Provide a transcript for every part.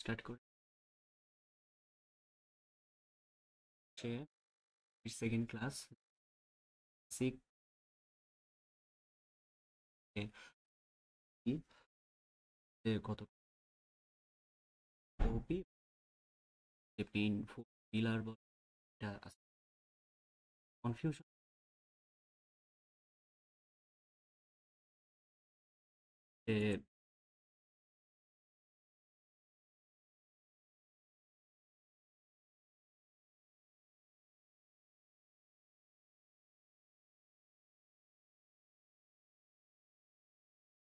Start করে হচ্ছে second class six কত ওপি যে পেইন পিলার এটা কনফিউশন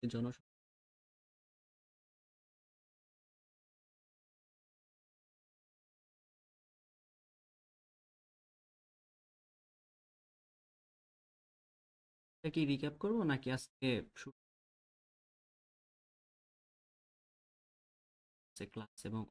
জনসংখ্যাকে কি রিক্যাপ করবো নাকি আজকে শুরু ক্লাস এবং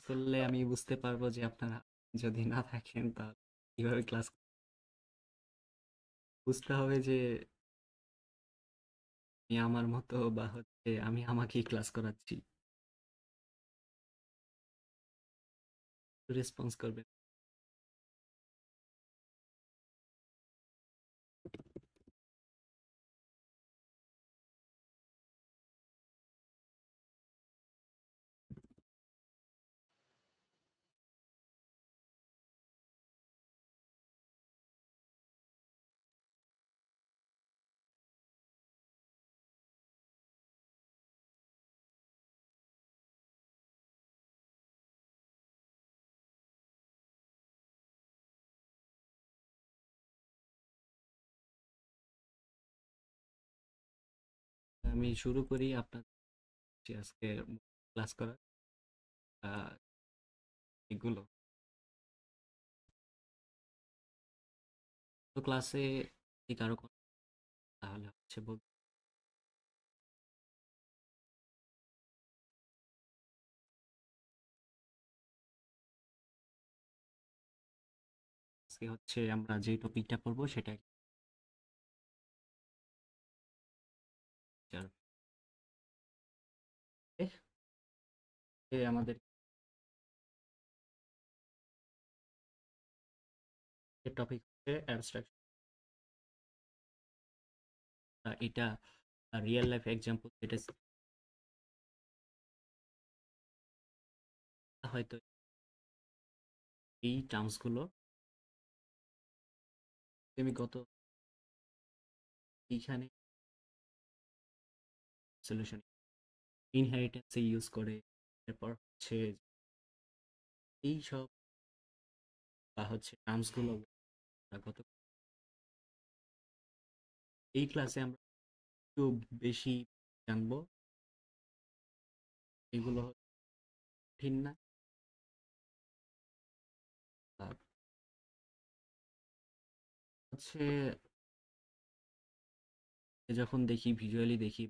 করলে আমি বুঝতে পারবো যে আপনারা যদি না থাকেন তাহলে কিভাবে ক্লাস বুঝতে হবে যে আমি আমার মতো বা হচ্ছে আমি আমাকেই ক্লাস করাচ্ছি রেসপন্স করবেন আমি শুরু করি আপনার আজকে ক্লাস করা এগুলো তো ক্লাসে যদি কারো কোনো তাহলে হচ্ছে বলতে আজকে হচ্ছে আমরা যে টপিকটা পড়বো সেটা আমাদের টপিক হচ্ছে অ্যাবস্ট্রাকশন এটা রিয়েল লাইফ এক্সাম্পল যেটা হয়তো এই টার্মসগুলো আমি গত এইখানে সলিউশন ইনহেরিটেন্সে ইউজ করে এরপর হচ্ছে এই সব বা হচ্ছে টার্মসগুলো গত এই ক্লাসে আমরা একটু বেশি জানবো এগুলো কঠিন না আর হচ্ছে যখন দেখি ভিজুয়ালি দেখি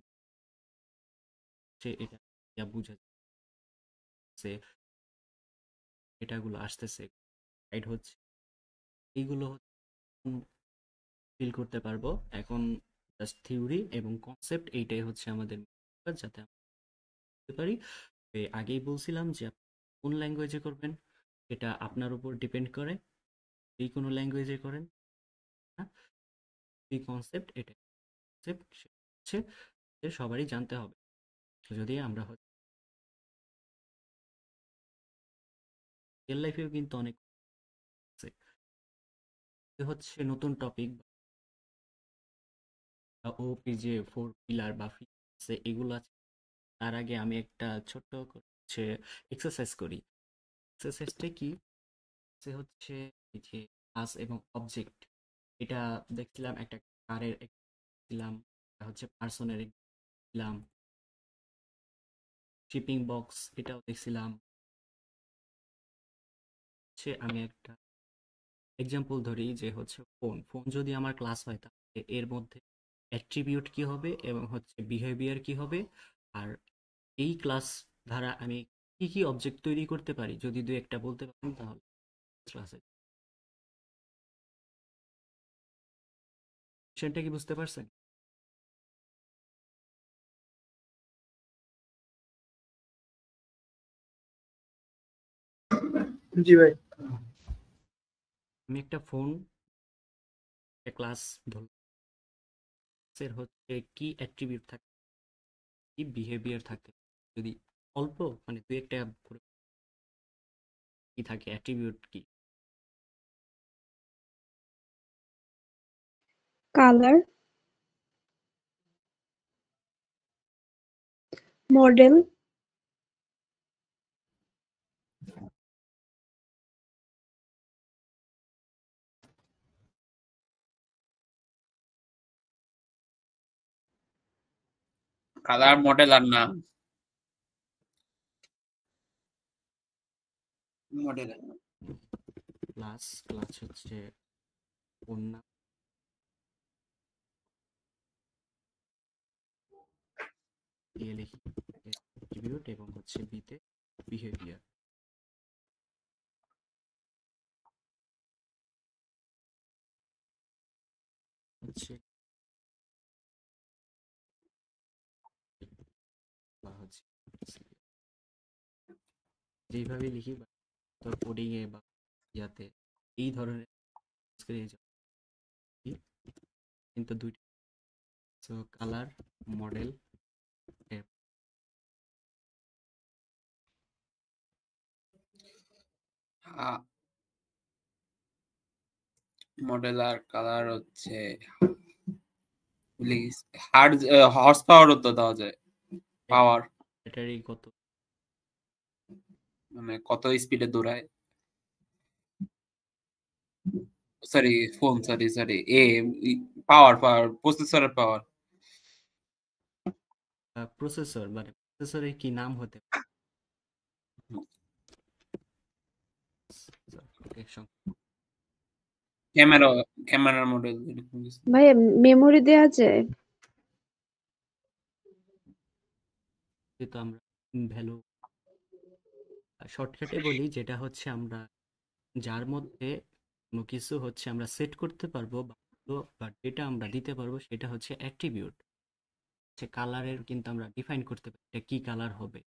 সে এটা যা বুঝা যাচ্ছে এটাগুলো আসতেছে গাইড হচ্ছে এইগুলো ফিল করতে পারবো এখন জাস্ট থিওরি এবং কনসেপ্ট এইটাই হচ্ছে আমাদের কাজ, যাতে আমরা বুঝতে পারি। আগেই বলছিলাম যে আপনি কোন ল্যাঙ্গুয়েজে করবেন এটা আপনার উপর ডিপেন্ড করে, এই কোনো ল্যাঙ্গুয়েজে করেন না এই কনসেপ্ট এটা কনসেপ্ট হচ্ছে যে সবারই জানতে হবে। যদি আমরা রিয়েল লাইফেও কিন্তু অনেক আছে এ হচ্ছে নতুন টপিক ওপি যে ফোর পিলার বা আছে এগুলো আছে। তার আগে আমি একটা ছোট্ট হচ্ছে এক্সারসাইজ করি। এক্সারসাইজটা কি সে হচ্ছে এই যে ক্লাস এবং অবজেক্ট এটা দেখছিলাম একটা কারের দিলাম, হচ্ছে পার্সনের দিলাম, শিপিং বক্স এটাও দেখছিলাম। হচ্ছে আমি একটা এক্সাম্পল ধরি যে হচ্ছে ফোন ফোন যদি আমার ক্লাস হয় তাহলে এর মধ্যে অ্যাট্রিবিউট কি হবে এবং হচ্ছে বিহেভিয়ার কি হবে, আর এই ক্লাস দ্বারা আমি কি কি অবজেক্ট তৈরি করতে পারি যদি দু একটা বলতে পারেন তাহলে ক্লাসে। বিষয়টা কি বুঝতে পারছেন? জি ভাই। আমি একটা ফোন, একটা ক্লাস ধরুন হচ্ছে কি অ্যাট্রিবিউট থাকে, কি বিহেভিয়ার থাকে, যদি অল্প মানে দু একটা করে কি থাকে অ্যাট্রিবিউট কি? কালার, মডেল, কালার, মডেল আর নাম। মডেল আর নাম। ক্লাস ক্লাস হচ্ছে ফোন নাম, দিয়ে লিখি অ্যাট্রিবিউট এবং হচ্ছে বিতে বিহেভিয়ার হচ্ছে, বা হচ্ছে যেইভাবে লিখি বা তোর কোডিং এ বা ইয়াতে এই ধরনের কিন্তু দুইটা, সো কালার, মডেল, মডেল আর কালার হচ্ছে হার্ড হর্স পাওয়ারও তো দেওয়া যায়। পাওয়ার ব্যাটারি কত, মানে কত স্পিডে দৌড়ায়। সরি ফোন, সরি এ পাওয়ার পাওয়ার প্রসেসরের পাওয়ার। প্রসেসর মানে প্রসেসরের কি নাম হতে পারে? Okay, ক্যামেরা, ক্যামেরার মডেল এরকম কিছু। ভাই মেমোরি দেয়া যায়? যেহেতু আমরা ভ্যালু শর্টকাটে বলি, যেটা হচ্ছে আমরা যার মধ্যে কোনো কিছু হচ্ছে আমরা সেট করতে পারবো বা ডেটা আমরা দিতে পারবো, সেটা হচ্ছে অ্যাট্রিবিউট। হচ্ছে কালারের কিন্তু আমরা ডিফাইন করতে পারি এটা কি কালার হবে,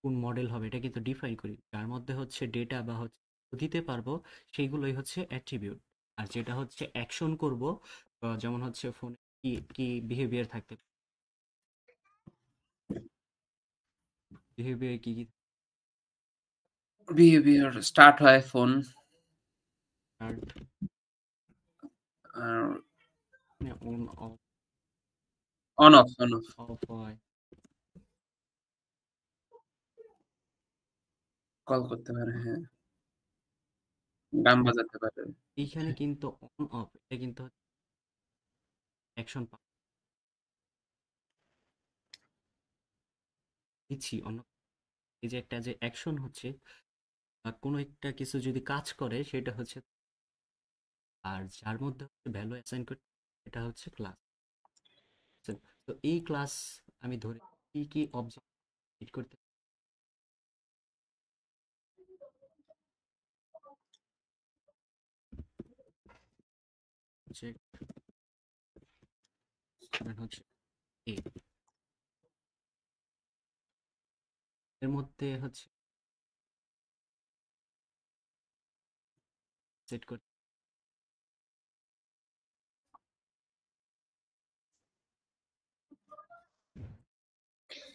কোন মডেল হবে, এটা কিন্তু ডিফাইন করি। যার মধ্যে হচ্ছে ডেটা বা হচ্ছে দিতে পারবো সেইগুলোই হচ্ছে অ্যাট্রিবিউট। আর যেটা হচ্ছে অ্যাকশন করব, যেমন হচ্ছে ফোনে কি কি বিহেভিয়ার থাকতে পারে, বিহেভিয়ার কি কি বিহেভিয়ার স্টার্ট হয় ফোন, স্টার্ট আর on off on off on off off হয়, কল করতে পারে, হ্যাঁ, গান বাজাতে পারে। এইখানে কিন্তু অন অফ এটা কিন্তু অ্যাকশন দিচ্ছি অন্য, এই যে একটা যে অ্যাকশন হচ্ছে কোনো একটা কিছু যদি কাজ করে সেটা হচ্ছে, আর যার মধ্যে হচ্ছে ভ্যালু অ্যাসাইন করতে এটা হচ্ছে ক্লাস। তো এই ক্লাস আমি ধরে কি কি অবজেক্ট করতে হচ্ছে, হচ্ছে এ এর মধ্যে হচ্ছে সেট করতে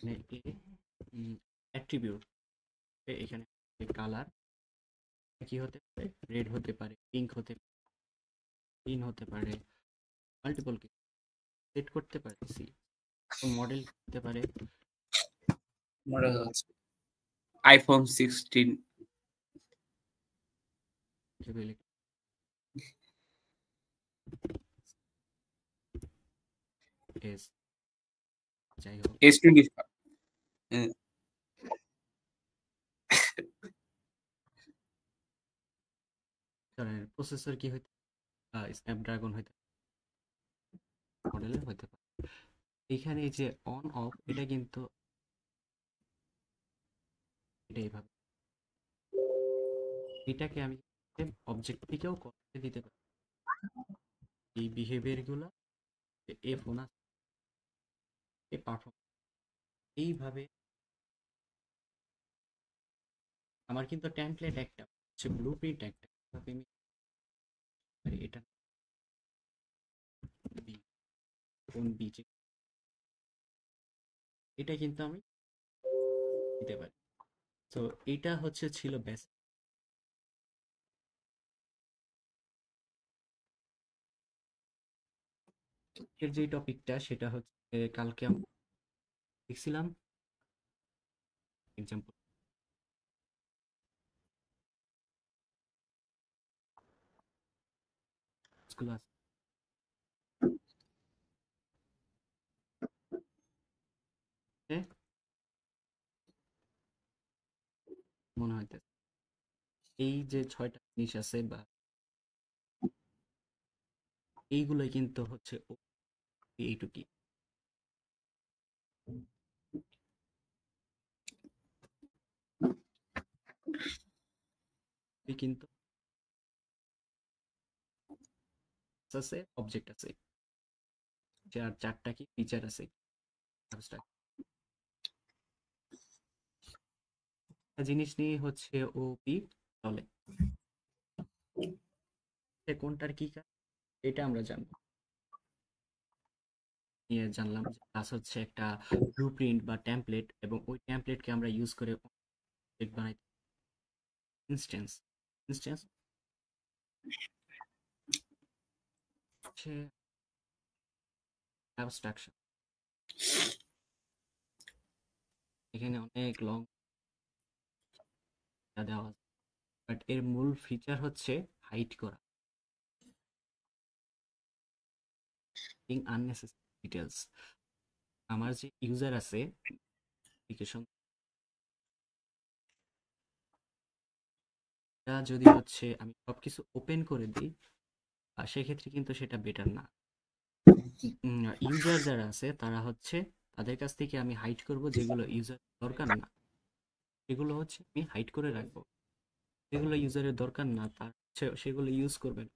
মানে এ অ্যাট্রিবিউট এখানে কালার কি হতে পারে, রেড হতে পারে, পিঙ্ক হতে পারে, গ্রিন হতে পারে, মাল্টিপল কিছু সেট করতে পারে। সি মডেল হতে পারে, মডেল হচ্ছে আইফোন 16। এস, যাই হোক S25। প্রসেসর কি হইতে স্ন্যাপড্রাগন হইতে মডেলের হইতে পারে। এখানে এই যে অন অফ এটা কিন্তু এটা এইভাবে এটাকে আমি অবজেক্ট থেকেও করতে দিতে পারি এই বিহেভিয়ার গুলা এ ফোন এ পারফর্ম এইভাবে আমার কিন্তু টেমপ্লেট একটা হচ্ছে ব্লু প্রিন্ট একটা এভাবে আমি এটা বি কোন বিচে এটা কিন্তু আমি দিতে পারি তো এটা হচ্ছে ছিল বেস্ট এর যে টপিকটা সেটা হচ্ছে কালকে আমরা দেখছিলাম এক্সাম্পল গুলো আছে মনে হইতেছে এই যে 6টা জিনিস আছে বা এইগুলোই কিন্তু হচ্ছে এইটুকি কিন্তু আছে অবজেক্ট আছে আর 4টা কি ফিচার আছে abstract। একটা জিনিস নিয়ে হচ্ছে ওপি চলে কোনটার কি কাজ এটা আমরা জানবো নিয়ে জানলাম যে ক্লাস হচ্ছে একটা ব্লুপ্রিন্ট বা টেমপ্লেট এবং ওই টেমপ্লেটকে আমরা ইউজ করে অবজেক্ট বানাই ইনস্ট্যান্স ইনস্ট্যান্স হচ্ছে অ্যাবস্ট্রাকশন এখানে অনেক লং দেওয়া আছে বাট এর মূল ফিচার হচ্ছে হাইড করা আননেসেসারি ডিটেলস আমার যে ইউজার আছে অ্যাপ্লিকেশন যদি হচ্ছে আমি সবকিছু ওপেন করে দিই সেক্ষেত্রে কিন্তু সেটা বেটার না ইউজার যারা আছে তারা হচ্ছে তাদের কাছ থেকে আমি হাইড করব যেগুলো ইউজার দরকার না সেগুলো হচ্ছে আমি হাইড করে রাখবো যেগুলো ইউজারের দরকার না তার হচ্ছে সেগুলো ইউজ করবেন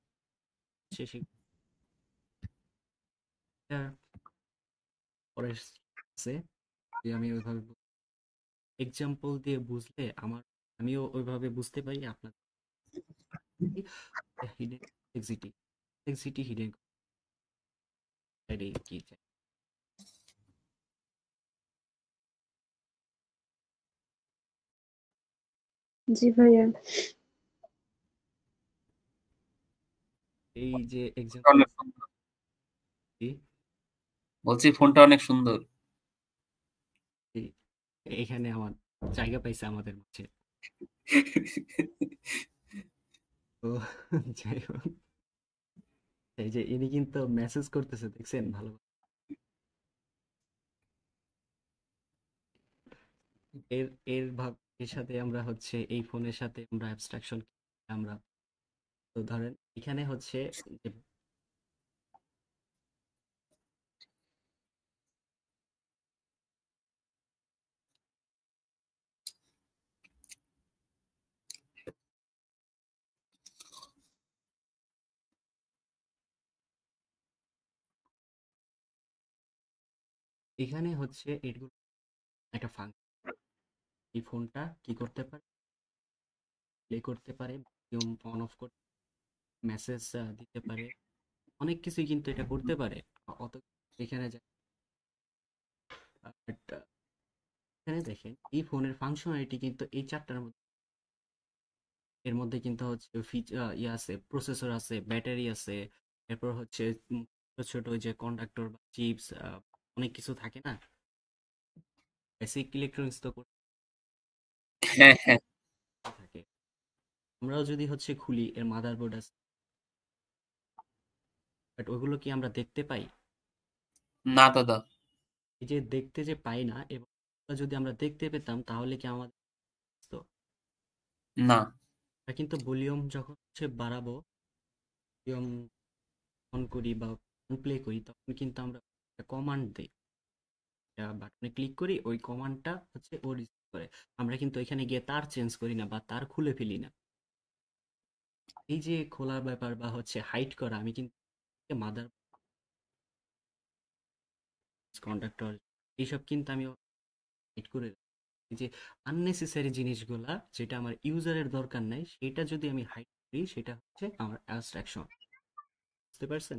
সে পরে আছে যে আমি ওইভাবে এক্সাম্পল দিয়ে বুঝলে আমিও ওইভাবে বুঝতে পারি আপনার হিডেন এক্সিটি হিডেন কি চাই জি ভাইয়া। এই যে এক্সাম্পল অনেক সুন্দর। বলছি ফোনটা অনেক সুন্দর। এখানে আমার জায়গা পাইছে আমাদের মাঝে তো যাই হোক এই যে ইনি কিন্তু মেসেজ করতেছে দেখছেন ভালো এর এর ভাব এর সাথে আমরা হচ্ছে এই ফোনের সাথে আমরা অ্যাবস্ট্রাকশন আমরা তো ধরেন এখানে হচ্ছে যে এখানে হচ্ছে এগুলো একটা ফাংশন এই ফোনটা কি করতে পারে প্লে করতে পারে ভলিউম অন অফ করতে মেসেজ দিতে পারে অনেক কিছুই কিন্তু এটা করতে পারে অত এখানে এখানে দেখেন এই ফোনের ফাংশনালিটি কিন্তু এই 4টার মধ্যে এর মধ্যে কিন্তু হচ্ছে ইয়ে আছে প্রসেসর আছে ব্যাটারি আছে এরপর হচ্ছে ছোট ছোট ওই যে কন্ডাক্টর বা চিপস অনেক কিছু থাকে না বেসিক ইলেকট্রনিক্স তো হ্যাঁ হ্যাঁ থাকে আমরাও যদি হচ্ছে খুলি এর মাদারবোর্ড আছে বাট ওগুলো কি আমরা দেখতে পাই না দাদা এই যে দেখতে যে পাই না এবং যদি আমরা দেখতে পেতাম তাহলে কি আমাদের তো না আমরা কিন্তু ভলিউম যখন হচ্ছে বাড়াবো ভলিউম অন করি বা প্লে করি তখন কিন্তু আমরা কমান্ড দেই, বাটনে ক্লিক করি, ওই কমান্ডটা হচ্ছে ও রিসিভ করে। আমরা কিন্তু এখানে গিয়ে তার চেঞ্জ করি না বা তার খুলে ফেলি না। এই যে খোলার ব্যাপার বা হচ্ছে হাইড করা, আমি কিন্তু মাদার কন্ডাক্টর এইসব কিন্তু আমি হাইড করে রাখি। এই যে আননেসেসারি জিনিসগুলা যেটা আমার ইউজারের দরকার নাই, সেটা যদি আমি হাইড করি, সেটা হচ্ছে আমার অ্যাবস্ট্রাকশন। বুঝতে পারছেন?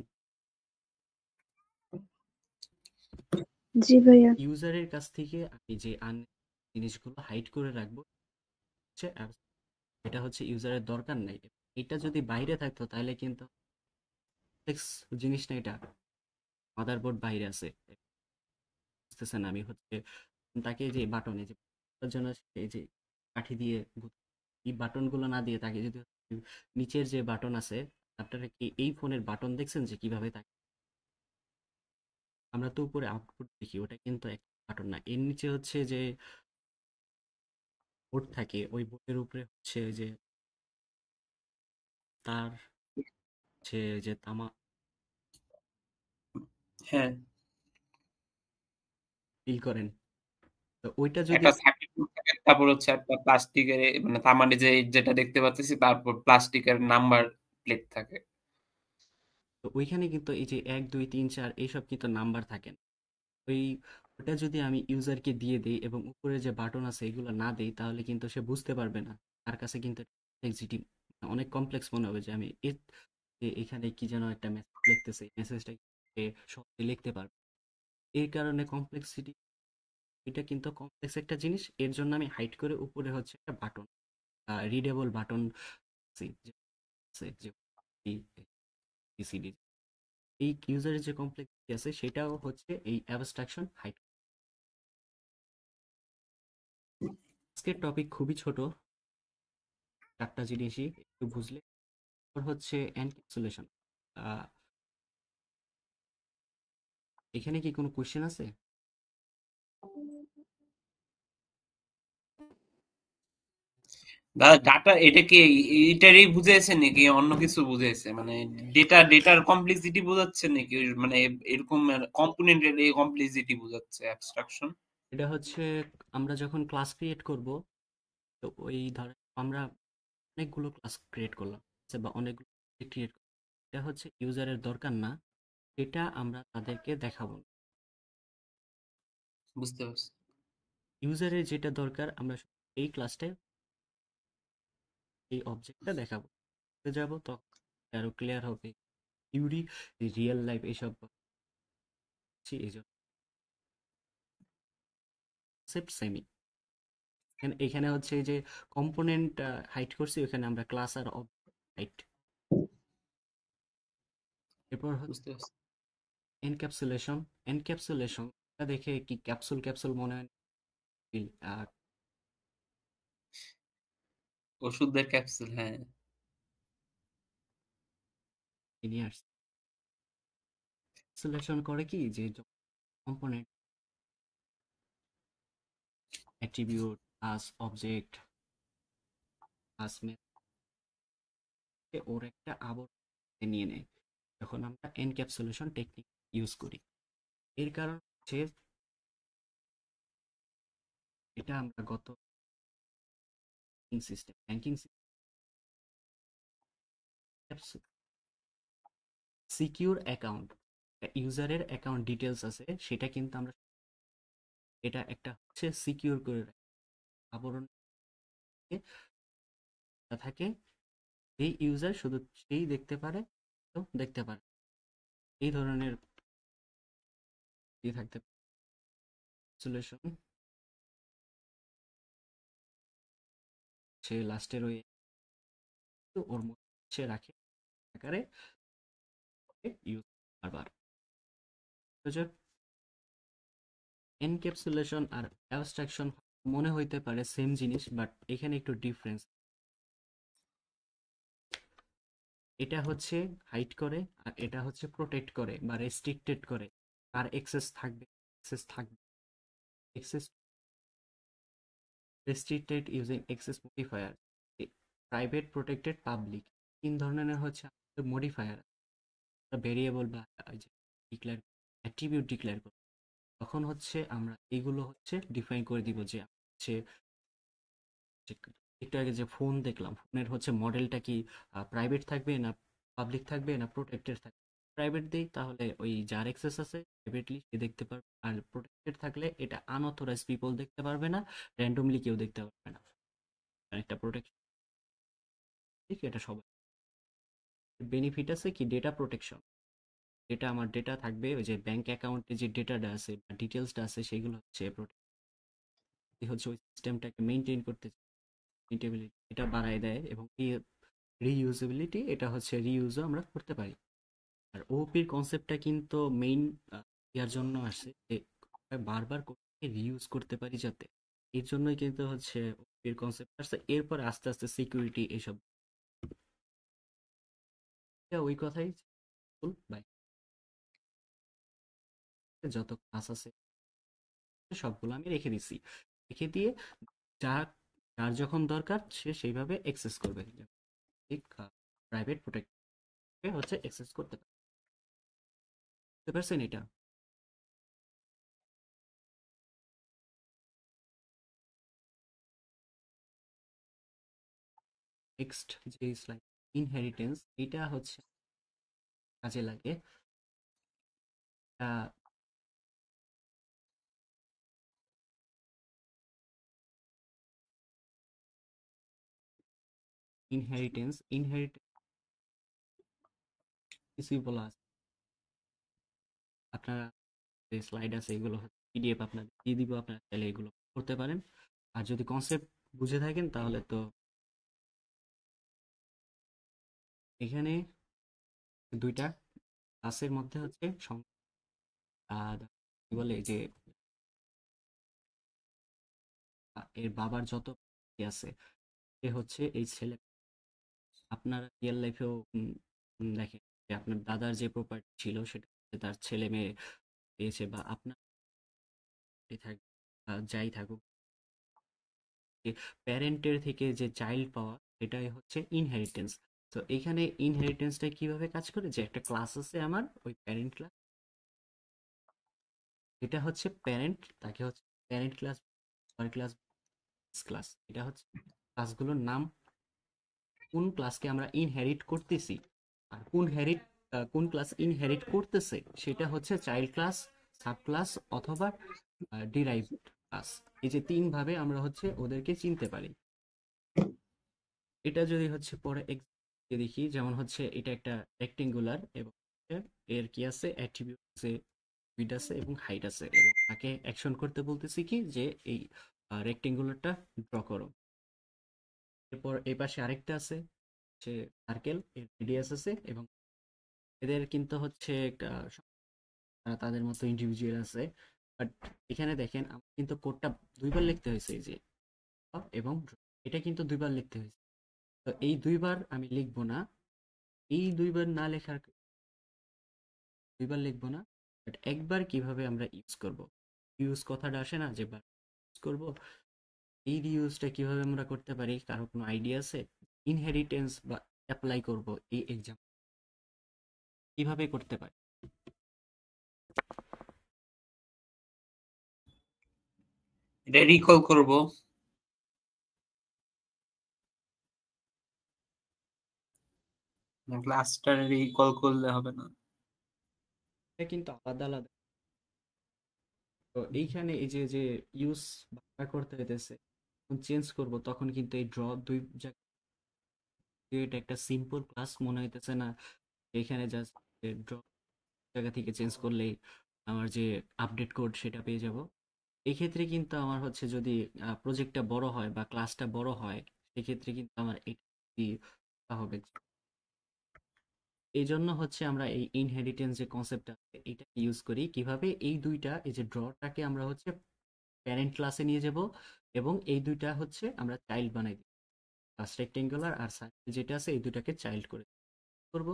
জি ভাইয়া। ইউজারের কাছ থেকে আমি যে জিনিসগুলো হাইড করে রাখবো হচ্ছে এটা হচ্ছে ইউজারের দরকার নাই। এটা যদি বাইরে থাকতো তাহলে কিন্তু জিনিস না, এটা মাদারবোর্ড বাইরে আছে, বুঝতেছেন? আমি হচ্ছে তাকে যে বাটনে যে জন্য এই যে কাঠি দিয়ে এই বাটনগুলো না দিয়ে তাকে যদি নিচের যে বাটন আছে, আপনারা কি এই ফোনের বাটন দেখছেন যে কিভাবে থাকে? আমরা তো উপরে আউটপুট দেখি, ওটা কিন্তু এক বাটন না। এর নিচে হচ্ছে যে বোর্ড থাকে, ওই বোর্ডের উপরে হচ্ছে যে তার হচ্ছে যে তামা হ্যাঁ, ফিল করেন, তো ওইটা যদি একটা সার্কিট বোর্ড থাকে, তারপর হচ্ছে একটা প্লাস্টিকের মানে তামানে যে যেটা দেখতে পাচ্ছি, তারপর প্লাস্টিকের নাম্বার প্লেট থাকে। তো ওইখানে কিন্তু এই যে 1 2 3 4 এইসব কিন্তু নাম্বার থাকেন। ওই ওটা যদি আমি ইউজারকে দিয়ে দেই এবং উপরে যে বাটন আছে এগুলো না দেই, তাহলে কিন্তু সে বুঝতে পারবে না। তার কাছে কিন্তু কমপ্লেক্সিটি অনেক কমপ্লেক্স মনে হবে যে আমি এখানে কি যেন একটা মেসেজ লিখতেছে, এই মেসেজটা সে সহজে লিখতে পারবে। এই কারণে কমপ্লেক্সিটি, এটা কিন্তু কমপ্লেক্স একটা জিনিস। এর জন্য আমি হাইড করে উপরে হচ্ছে একটা বাটন, রিডেবল বাটন যে পিসিডি, এই ইউজারের যে কমপ্লেক্সিটি আছে সেটাও হচ্ছে এই অ্যাবস্ট্রাকশন হাইড। আজকের টপিক খুবই ছোট, 4টা জিনিসই একটু বুঝলে। ওর হচ্ছে এনক্যাপসুলেশন। এখানে কি কোনো কোশ্চেন আছে? দাদা, ডাটা এটা কি এটারই বুঝাইছে নাকি অন্য কিছু বুঝাইছে? মানে ডেটার কমপ্লেক্সিটি বোঝাচ্ছে নাকি মানে এরকম কম্পোনেন্টের এই কমপ্লেক্সিটি বোঝাচ্ছে অ্যাবস্ট্রাকশন? এটা হচ্ছে আমরা যখন ক্লাস ক্রিয়েট করব, তো ওই ধর আমরা অনেকগুলো ক্লাস ক্রিয়েট করলাম, বা অনেকগুলো ক্রিয়েট, এটা হচ্ছে ইউজারের দরকার না, এটা আমরা তাদেরকে দেখাবো না। বুঝতে পারছি। ইউজারের যেটা দরকার আমরা এই ক্লাসটায় এই অবজেক্টটা দেখাবো, যাব তখন আরো ক্লিয়ার হবে। থিওরি, রিয়েল লাইফ এসব এই জন্য কনসেপ্ট সেমই। এখানে হচ্ছে এই যে কম্পোনেন্ট হাইড করছি, ওখানে আমরা ক্লাস আর হাইড। এরপর বুঝতে পারছি। এনক্যাপসুলেশন। এনক্যাপসুলেশন দেখে কি ক্যাপসুল ক্যাপসুল মনে হয়? ওষুধের ক্যাপসুল, হ্যাঁ। ইঞ্জিনিয়ার্স এনক্যাপসুলেশন করে কি যে component, attribute, class, object, class or একটা আবরণ নিয়ে নেয় যখন আমরা এনক্যাপসুলেশন টেকনিক ইউজ করি। এর কারণ হচ্ছে এটা আমরা গত ব্যাংকিং সিস্টেম, সিকিউর অ্যাকাউন্ট, ইউজারের অ্যাকাউন্ট ডিটেলস আছে, সেটা কিন্তু আমরা এটা একটা হচ্ছে সিকিউর করে রাখি, আবরণ থাকে। এই ইউজার শুধু সেই দেখতে পারে, তো দেখতে পারে এই ধরনের থাকতে পারে। সলিউশন সে লাস্টের ওই ওর মধ্যে সে রাখে আকারে ইউজ বারবার। এনক্যাপসুলেশন আর অ্যাবস্ট্রাকশন মনে হইতে পারে সেম জিনিস, বাট এখানে একটু ডিফারেন্স। এটা হচ্ছে হাইড করে আর এটা হচ্ছে প্রোটেক্ট করে বা রেস্ট্রিক্টেড করে। আর এক্সেস থাকবে, এক্সেস থাকবে, access restricted using access modifier, private, protected, public. 3 ধরনের হচ্ছে মডিফায়ার, ভেরিয়েবল বা ডিক্লেয়ার অ্যাট্রিবিউট ডিক্লেয়ার করব, তখন হচ্ছে আমরা এগুলো হচ্ছে ডিফাইন করে দিব যে হচ্ছে একটু আগে যে ফোন দেখলাম, ফোনের হচ্ছে মডেলটা কি প্রাইভেট থাকবে না পাবলিক থাকবে না প্রোটেক্টেড থাকবে। প্রাইভেট দেই তাহলে ওই যার অ্যাক্সেস আছে প্রাইভেটলি সে দেখতে পারবে, আর প্রোটেক্টেড থাকলে এটা আনঅথরাইজ পিপল দেখতে পারবে না, র্যান্ডমলি কেউ দেখতে পারবে না। একটা প্রোটেকশন, ঠিক এটা সবাই বেনিফিট আছে কি ডেটা প্রোটেকশন। ডেটা আমার ডেটা থাকবে, ওই যে ব্যাংক অ্যাকাউন্টে যে ডেটাটা আছে বা ডিটেলসটা আছে সেগুলো হচ্ছে হচ্ছে ওই সিস্টেমটাকে মেনটেন করতে, মেইনটেনেবিলিটি এটা বাড়ায় দেয়, এবং রিইউজেবিলিটি এটা হচ্ছে রিইউজও আমরা করতে পারি। আর ওপির কনসেপ্টটা কিন্তু মেইন ইয়ার জন্য আসে যে বারবার রিইউজ করতে পারি যাতে, এর জন্যই কিন্তু হচ্ছে ওপির কনসেপ্ট আসছে। এরপর আস্তে আস্তে সিকিউরিটি এসব ওই কথাই বাই যত ক্লাস আছে সবগুলো আমি রেখে দিছি, রেখে দিয়ে যার যার যখন দরকার সে সেইভাবে অ্যাক্সেস করবে, ঠিক প্রাইভেট প্রোটেক্ট হচ্ছে অ্যাক্সেস করতে পারে। বুঝতে পারছেন এটা? নেক্সট যে স্লাইড, ইনহেরিটেন্স, এটা হচ্ছে কাজে লাগে। ইনহেরিটেন্স কিছুই বলা আছে, আপনারা যে স্লাইড আছে এগুলো পিডিএফ আপনাদের দিয়ে দিব, আপনারা চাইলে এগুলো করতে পারেন। আর যদি কনসেপ্ট বুঝে থাকেন তাহলে তো এখানে দুইটা ক্লাসের মধ্যে হচ্ছে আর কি বলে যে এর বাবার যত আছে সে হচ্ছে এই ছেলে, আপনারা রিয়েল লাইফেও দেখেন যে আপনার দাদার যে প্রপার্টি ছিল সেটা হচ্ছে তার ছেলে মেয়ে পেয়েছে, বা আপনার থাক যাই থাকুক, প্যারেন্টের থেকে যে চাইল্ড পাওয়া এটাই হচ্ছে ইনহেরিটেন্স। তো এখানে ইনহেরিটেন্সটা কিভাবে কাজ করে, যে একটা ক্লাস আছে আমার ওই প্যারেন্ট ক্লাস, এটা হচ্ছে প্যারেন্ট, তাকে হচ্ছে প্যারেন্ট ক্লাস, ক্লাস, ক্লাস, এটা হচ্ছে ক্লাসগুলোর নাম, কোন ক্লাসকে আমরা ইনহেরিট করতেছি আর কোন ক্লাস ইনহেরিট করতেছে সেটা হচ্ছে চাইল্ড ক্লাস, সাব ক্লাস অথবা ডিরাইভড ক্লাস। এই যে তিন ভাবে আমরা হচ্ছে ওদেরকে চিনতে পারি। এটা যদি হচ্ছে পরে দেখি, যেমন হচ্ছে এটা একটা রেক্টেঙ্গুলার এবং এর কি আছে অ্যাট্রিবিউট আছে, উইডথ আছে এবং হাইট আছে, এবং তাকে অ্যাকশন করতে বলতেছি কি যে এই রেক্টেঙ্গুলারটা ড্র করো। এরপর এই পাশে আরেকটা আছে হচ্ছে সার্কেল, এর রেডিয়াস আছে, এবং এদের কিন্তু হচ্ছে একটা তারা তাদের মতো ইন্ডিভিজুয়াল আছে। বাট এখানে দেখেন আমার কিন্তু কোডটা দুইবার লিখতে হয়েছে, এই যে এবং এটা কিন্তু দুইবার লিখতে হয়েছে। তো এই দুইবার আমি লিখবো না, এই দুইবার না লেখার দুইবার লিখবো না, বাট একবার কিভাবে আমরা ইউজ করব, ইউজ কথাটা আসে না যে ইউজ করব, এই রিউজটা কিভাবে আমরা করতে পারি, কারো কোনো আইডিয়া আছে? ইনহেরিটেন্স বা অ্যাপ্লাই করব এই এক্সাম কিভাবে করতে পারি? এটা রিকল করব, ক্লাসটা রিকল করলে হবে না? এটা কিন্তু আলাদা আলাদা। তো এইখানে এই যে যে ইউজ বারবার করতে হইতেছে, চেঞ্জ করব তখন কিন্তু এই ড্র দুই জায়গায় একটা সিম্পল ক্লাস মনে হইতেছে না, এখানে জাস্ট ড্র জায়গা থেকে চেঞ্জ করলেই আমার যে আপডেট কোড সেটা পেয়ে যাব। এক্ষেত্রে কিন্তু আমার হচ্ছে যদি প্রজেক্টটা বড় হয় বা ক্লাসটা বড় হয়, সেক্ষেত্রে কিন্তু আমার এটা হবে। এই জন্য হচ্ছে আমরা এই ইনহেরিটেন্স যে কনসেপ্টটা এটা ইউজ করি কিভাবে, এই দুইটা এই যে ড্রটাকে আমরা হচ্ছে প্যারেন্ট ক্লাসে নিয়ে যাব, এবং এই দুইটা হচ্ছে আমরা চাইল্ড বানাই দিব, ক্লাস রেক্টেঙ্গুলার আর সার্কেল যেটা আছে এই দুটাকে চাইল্ড করে করব।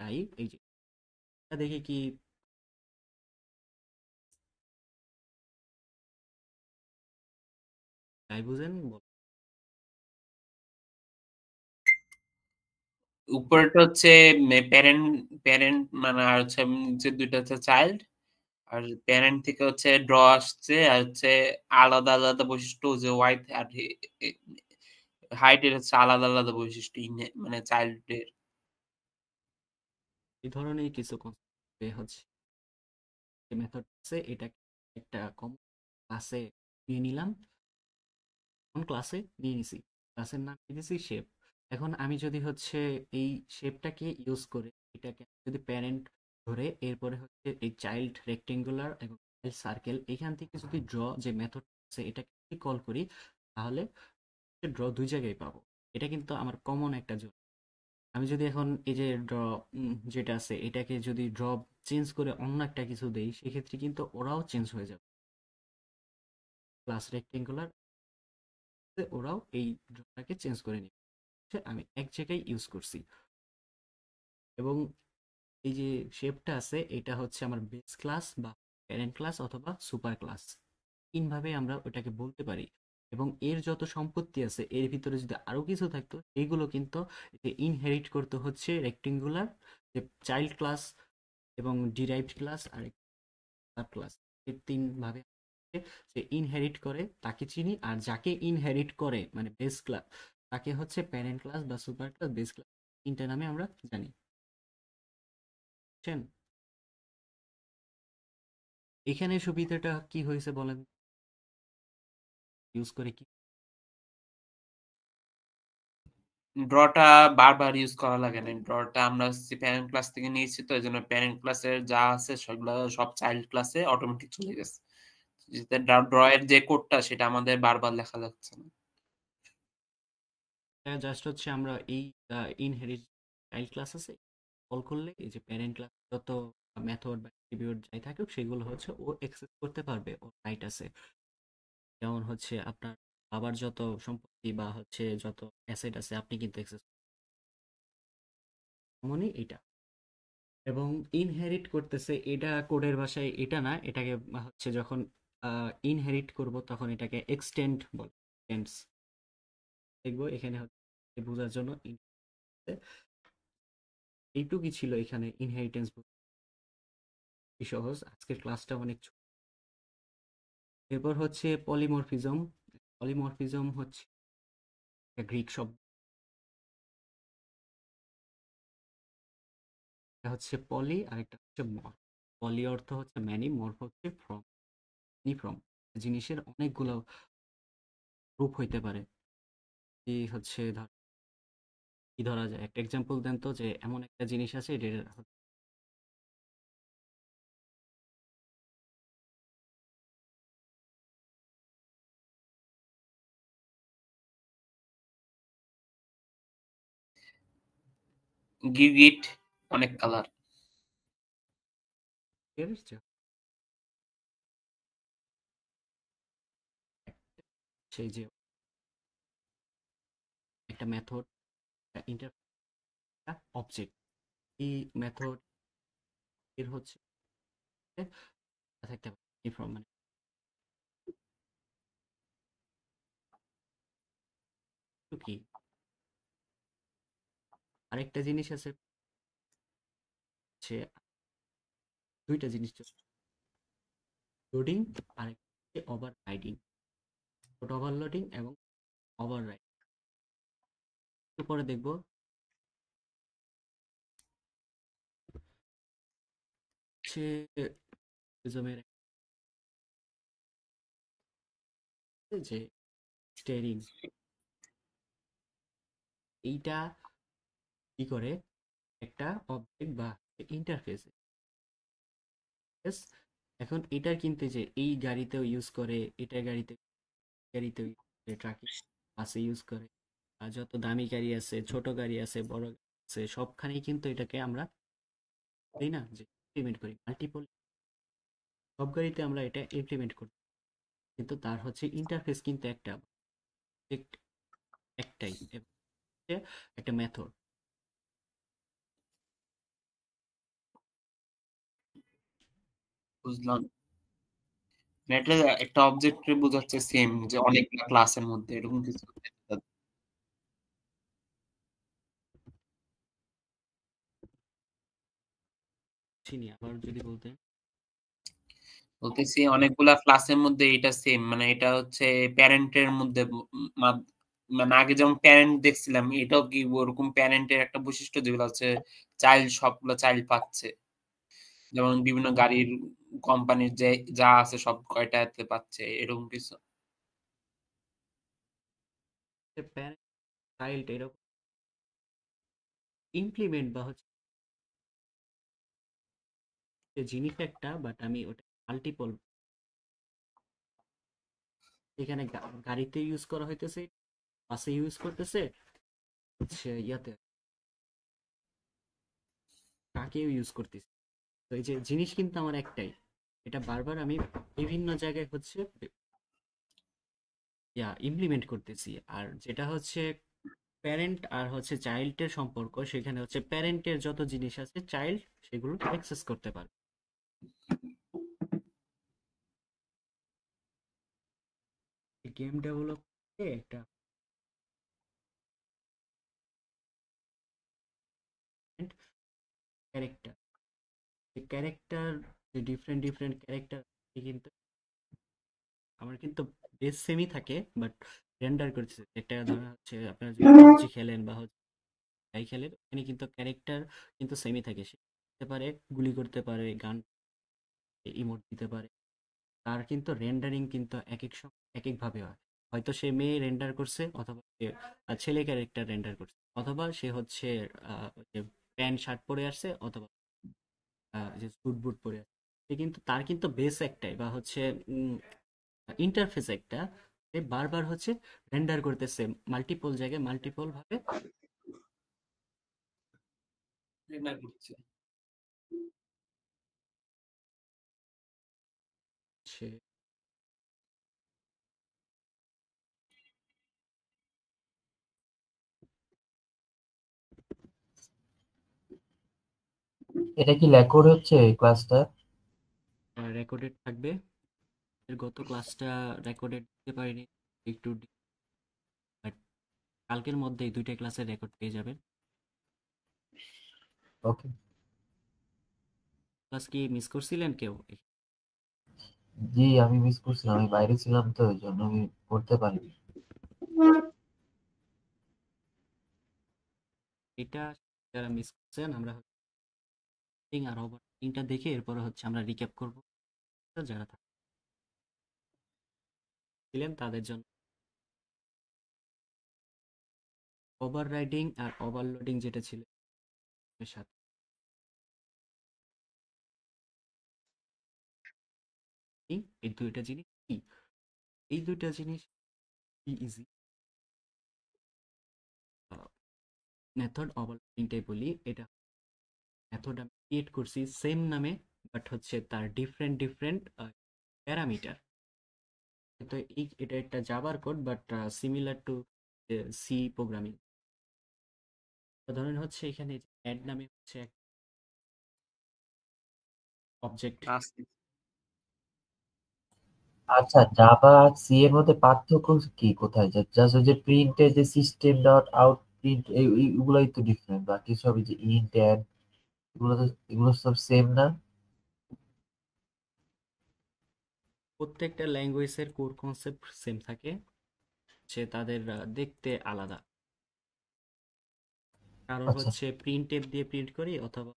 তাই এই যে এটা দেখে কি তাই বুঝেন উপরেরটা হচ্ছে প্যারেন্ট প্যারেন্ট মানে আর হচ্ছে নিচের ২ টা হচ্ছে চাইল্ড। আর প্যারেন্ট থেকে হচ্ছে ড্র আসছে আর হচ্ছে আলাদা, আলাদা বৈশিষ্ট্য যে ওয়াইড আর এ হাইট এর হচ্ছে আলাদা, আলাদা বৈশিষ্ট্য মানে চাইল্ড এর। এই ধরনের কিছু কনসেপ্ট হচ্ছে যে মেথড আছে এটাকে একটা কমন ক্লাসে নিয়ে নিলাম। কোন ক্লাসে নিয়ে নিছি, ক্লাসের নাম দিয়ে দিছি শেপ। এখন আমি যদি হচ্ছে এই শেপটাকে ইউজ করে এটাকে যদি প্যারেন্ট ধরে এরপরে হচ্ছে এই চাইল্ড রেক্টেঙ্গুলার এবং চাইল্ড সার্কেল এখান থেকে যদি ড্র যে মেথড আছে এটাকে কল করি, তাহলে ড্র দুই জায়গায় পাবো। এটা কিন্তু আমার কমন একটা জোন। আমি যদি এখন এই যে ড্র যেটা আছে এটাকে যদি ড্র চেঞ্জ করে অন্য একটা কিছু দেই, সেক্ষেত্রে কিন্তু ওরাও চেঞ্জ হয়ে যাবে। ক্লাস রেক্টেঙ্গুলার ওরাও এই ড্রটাকে চেঞ্জ করে নিবে। আমি এক জায়গায় ইউজ করছি। এবং এই যে শেপটা আছে এটা হচ্ছে আমার বেস ক্লাস বা প্যারেন্ট ক্লাস অথবা সুপার ক্লাস, তিনভাবে আমরা ওটাকে বলতে পারি। এবং এর যত সম্পত্তি আছে এর ভিতরে যদি আরো কিছু থাকতো এইগুলো কিন্তু ইনহেরিট করতে হচ্ছে রেক্টেঙ্গুলার যে চাইল্ড ক্লাস এবং ডিরাইভড ক্লাস আর সাব ক্লাস, এই তিন ভাবে যে ইনহেরিট করে তাকে চিনি। আর যাকে ইনহেরিট করে মানে বেস ক্লাস তাকে হচ্ছে প্যারেন্ট ক্লাস বা সুপার ক্লাস বেস ক্লাস, তিনটা নামে আমরা জানি। বুঝছেন? এখানে সুবিধাটা কি হয়েছে বলেন, ইউজ করে কি ড্রটা বারবার ইউজ করা লাগে না। ড্রটা আমরা হচ্ছে প্যারেন্ট ক্লাস থেকে নিয়েছি, তো এজন্য প্যারেন্ট ক্লাসের যা আছে সেগুলো সব চাইল্ড ক্লাসে অটোমেটিক চলে গেছে। যেটা ড্র এর যে কোডটা সেটা আমাদের বারবার লেখা লাগছে না। জাস্ট হচ্ছে আমরা এই ইনহেরিট চাইল্ড ক্লাস আছে কল করলে এই যে প্যারেন্ট ক্লাস যত মেথড বা অ্যাট্রিবিউট যাই থাকুক সেগুলো হচ্ছে ও অ্যাক্সেস করতে পারবে, ও রাইট আছে। যেমন হচ্ছে আপনার বাবার যত সম্পত্তি বা হচ্ছে যত অ্যাসেট আছে আপনি কিন্তু অ্যাক্সেস তেমনই এটা। এবং ইনহেরিট করতেছে এটা কোডের ভাষায় এটা না, এটাকে হচ্ছে যখন ইনহেরিট করব তখন এটাকে এক্সটেন্ড বলে। টেন্স দেখবো এখানে হচ্ছে বোঝার জন্য এইটুকুই ছিল এখানে ইনহেরিটেন্স সহজ। আজকের ক্লাসটা অনেক ছোট। এরপর হচ্ছে পলিমরফিজম। পলিমরফিজম হচ্ছে একটা গ্রিক শব্দ, এটা হচ্ছে পলি আর একটা হচ্ছে মর। পলি অর্থ হচ্ছে ম্যানি, মর্ফ হচ্ছে ফ্রম, ফ্রম জিনিসের অনেকগুলো রূপ হইতে পারে। এই হচ্ছে কি ধরা যায়, একটা এক্সাম্পল দেন তো যে এমন একটা জিনিস আছে যেটা গিরগিট অনেক কালার। সেই যে একটা মেথড ইন্টারফেস অবজেক্ট, এই মেথড এর হচ্ছে থাকতে পারে ফ্রম মানে কি। আরেকটা জিনিস আছে হচ্ছে দুইটা জিনিস, লোডিং আর ওভার রাইডিং। ওভারলোডিং এবং ওভার রাইডিং পরে দেখবো। হচ্ছে প্রিজমের যে স্টেরিং, এইটা কি করে একটা অবজেক্ট বা ইন্টারফেস। এখন এটার কিন্তু যে এই গাড়িতেও ইউজ করে, এটা গাড়িতেও ট্রাকে বাসে ইউজ করে, আর যত দামি গাড়ি আছে ছোট গাড়ি আছে বড় গাড়ি আছে সবখানেই কিন্তু এটাকে আমরা তাই না যে ইমপ্লিমেন্ট করি মাল্টিপল, সব গাড়িতে আমরা এটা ইমপ্লিমেন্ট করি। কিন্তু তার হচ্ছে ইন্টারফেস কিন্তু একটা object একটাই এবং হচ্ছে একটা মেথড। বুঝলাম। এটা একটা অবজেক্ট বোঝাচ্ছে সেম যে অনেকগুলো ক্লাসের মধ্যে এরকম কিছু। চিনি আবার যদি বলতেন। বলতেছি অনেকগুলা ক্লাসের মধ্যে এটা সেম, মানে এটা হচ্ছে প্যারেন্টের মধ্যে মানে আগে যেমন প্যারেন্ট দেখছিলাম, এটাও কি ওরকম প্যারেন্টের একটা বৈশিষ্ট্য যেগুলো হচ্ছে চাইল্ড, সবগুলো চাইল্ড পাচ্ছে, যেমন বিভিন্ন গাড়ির কোম্পানির যে যা আছে সব কয়টাতে পাচ্ছে এরকম কিছু। প্যারেন্ট চাইল্ড এরকম ইমপ্লিমেন্ট বা হচ্ছে যে জিনিস একটা, বাট আমি ওটা মাল্টিপল এখানে গাড়িতে ইউজ করা হইতেছে, বাসে ইউজ করতেছে, হচ্ছে ইয়াতে ট্রাকেও ইউজ করতেছে। তো এই যে জিনিস কিন্তু আমার একটাই, এটা বারবার আমি বিভিন্ন জায়গায় হচ্ছে ইমপ্লিমেন্ট করতেছি। আর যেটা হচ্ছে প্যারেন্ট আর হচ্ছে চাইল্ডের সম্পর্ক, সেখানে হচ্ছে প্যারেন্টের যত জিনিস আছে চাইল্ড সেগুলো অ্যাক্সেস করতে পারবে। গেম ডেভেলপ একটা ক্যারেক্টার, যে ক্যারেক্টার, যে ডিফারেন্ট ডিফারেন্ট ক্যারেক্টার কিন্তু আমার কিন্তু বেস সেমই থাকে, বাট রেন্ডার করছে। একটা ধরা হচ্ছে আপনারা যদি PUBG খেলেন বা হচ্ছে যাই খেলেন, ওখানে কিন্তু ক্যারেক্টার কিন্তু সেমই থাকে। সে করতে পারে, গুলি করতে পারে, গান ইমোট দিতে পারে। তার কিন্তু রেন্ডারিং কিন্তু এক এক সময় এক এক ভাবে হয়। হয়তো সে মেয়ে রেন্ডার করছে, অথবা সে ছেলে ক্যারেক্টার রেন্ডার করছে, অথবা সে হচ্ছে যে প্যান্ট শার্ট পরে আসছে, অথবা যে স্যুট বুট পরে আসছে। সে কিন্তু তার কিন্তু বেস একটাই, বা হচ্ছে ইন্টারফেস একটা। সে বারবার হচ্ছে রেন্ডার করতেছে মাল্টিপল জায়গায় মাল্টিপল ভাবে। সে এটা কি রেকর্ড হচ্ছে এই ক্লাসটা? রেকর্ডেড থাকবে। এর গত ক্লাসটা রেকর্ডেড দিতে পারিনি একটু, বাট কালকের মধ্যেই দুইটা ক্লাসের রেকর্ড পেয়ে যাবেন। ওকে। ক্লাস কি মিস করছিলেন কেউ? জি, আমি মিস করছিলাম, আমি বাইরে ছিলাম তো এই জন্য আমি করতে পারিনি। এটা যারা মিস করছেন, আমরা আর ওভারটিংটা দেখে এরপরে হচ্ছে আমরা রিক্যাপ করব। যারা ছিলেন তাদের জন্য ওভাররাইডিং আর ওভারলোডিং যেটা ছিল এর সাথে এই দুইটা জিনিস কি, এই দুইটা জিনিস কি ইজি মেথড। ওভারলোডিংটাই বলি, এটা মেথড আমি ক্রিয়েট করছি সেম নামে, বাট হচ্ছে তার ডিফারেন্ট ডিফারেন্ট প্যারামিটার। তো এটা একটা জাভার code, but similar to C programming. ধরেন হচ্ছে এখানে অ্যাড নামে হচ্ছে অবজেক্ট। আচ্ছা, জাভা আর সি এর মধ্যে পার্থক্য কি কোথায়? জাস্ট ওই যে প্রিন্টের যে সিস্টেম ডট আউট প্রিন্ট এগুলোই তো ডিফারেন্ট, বাকি সব এই যে ইন্ট অ্যাড এগুলো সব সেম না? প্রত্যেকটা ল্যাঙ্গুয়েজের কোর কনসেপ্ট সেম থাকে, সে তাদের দেখতে আলাদা। কারণ আচ্ছা, হচ্ছে প্রিন্ট এফ দিয়ে প্রিন্ট করি, অথবা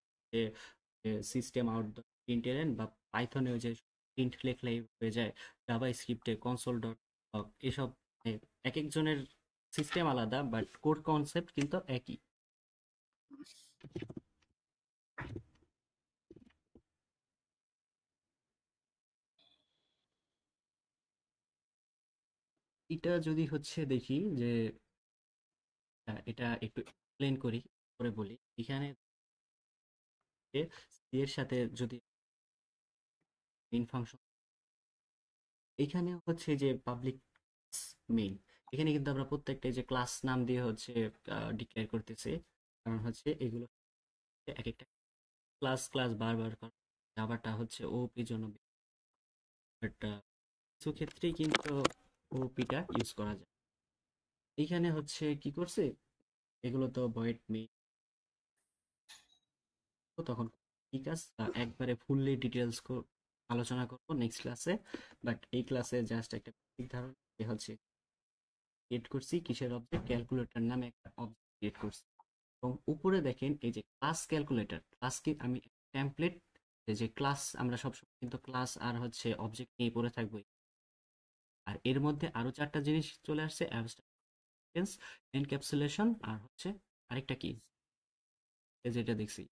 সিস্টেম আউট প্রিন্ট এলেন, বা পাইথনে যে প্রিন্ট লেখলেই হয়ে যায়, জাভা স্ক্রিপ্টে কনসোল ডট এসব। এক একজনের সিস্টেম আলাদা, বাট কোর কনসেপ্ট কিন্তু একই। এটা যদি হচ্ছে দেখি যে এটা একটু এক্সপ্লেন করি, করে বলি। এখানে সি এর সাথে যদি মেইন ফাংশন, এখানে হচ্ছে যে পাবলিক মেইন, এখানে কিন্তু আমরা প্রত্যেকটা যে ক্লাস নাম দিয়ে হচ্ছে ডিক্লেয়ার করতেছি। কারণ হচ্ছে এগুলো এক একটা ক্লাস ক্লাস বারবার করা, জাভাটা হচ্ছে ওপি জন্য, বাট কিছু ক্ষেত্রেই কিন্তু ওপিটা ইউজ করা যায়। এইখানে হচ্ছে কি করছে, এগুলো তো ভয়েড মেইন, তখন ঠিক আছে, একবারে ফুললি ডিটেলস আলোচনা করব নেক্সট ক্লাসে। বাট এই ক্লাসে জাস্ট একটা বেসিক ধারণা যে হচ্ছে ক্রিয়েট করছি কিসের অবজেক্ট, ক্যালকুলেটর নামে একটা অবজেক্ট ক্রিয়েট করছি। এবং উপরে দেখেন এই যে ক্লাস ক্যালকুলেটর, ক্লাস কি আমি টেমপ্লেট, যে ক্লাস আমরা সবসময় কিন্তু ক্লাস আর হচ্ছে অবজেক্ট নিয়ে পড়ে থাকবো। আর এর মধ্যে আরো 4টা জিনিস চলে আসছে, অ্যাবস্ট্রাকশনস, এনক্যাপসুলেশন, আর হচ্ছে আরেকটা কি যেটা দেখছি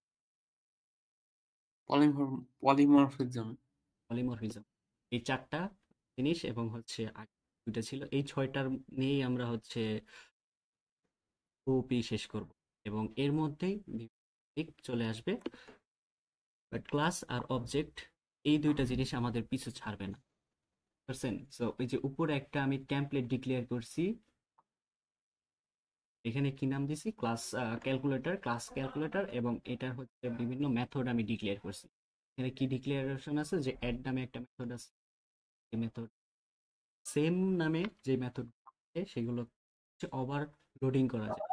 পলিমরফিজম। পলিমরফিজম। এই 4টা জিনিস এবং হচ্ছে আগে 2টা ছিল, এই 6টার নিয়েই আমরা হচ্ছে ওপি শেষ করব। এবং এর মধ্যেই দিক চলে আসবে, বাট ক্লাস আর অবজেক্ট এই 2টা জিনিস আমাদের পিছু ছাড়বে না, বুঝছেন? সো ওই যে উপরে একটা আমি টেমপ্লেট ডিক্লেয়ার করছি, এখানে কি নাম দিছি, ক্লাস ক্যালকুলেটর, ক্লাস ক্যালকুলেটর, এবং এটার হচ্ছে বিভিন্ন মেথড আমি ডিক্লেয়ার করছি। এখানে কি ডিক্লারেশন আছে যে অ্যাড নামে একটা মেথড আছে, এই মেথড সেম নামে যে মেথড সেগুলো হচ্ছে ওভারলোডিং করা যায়।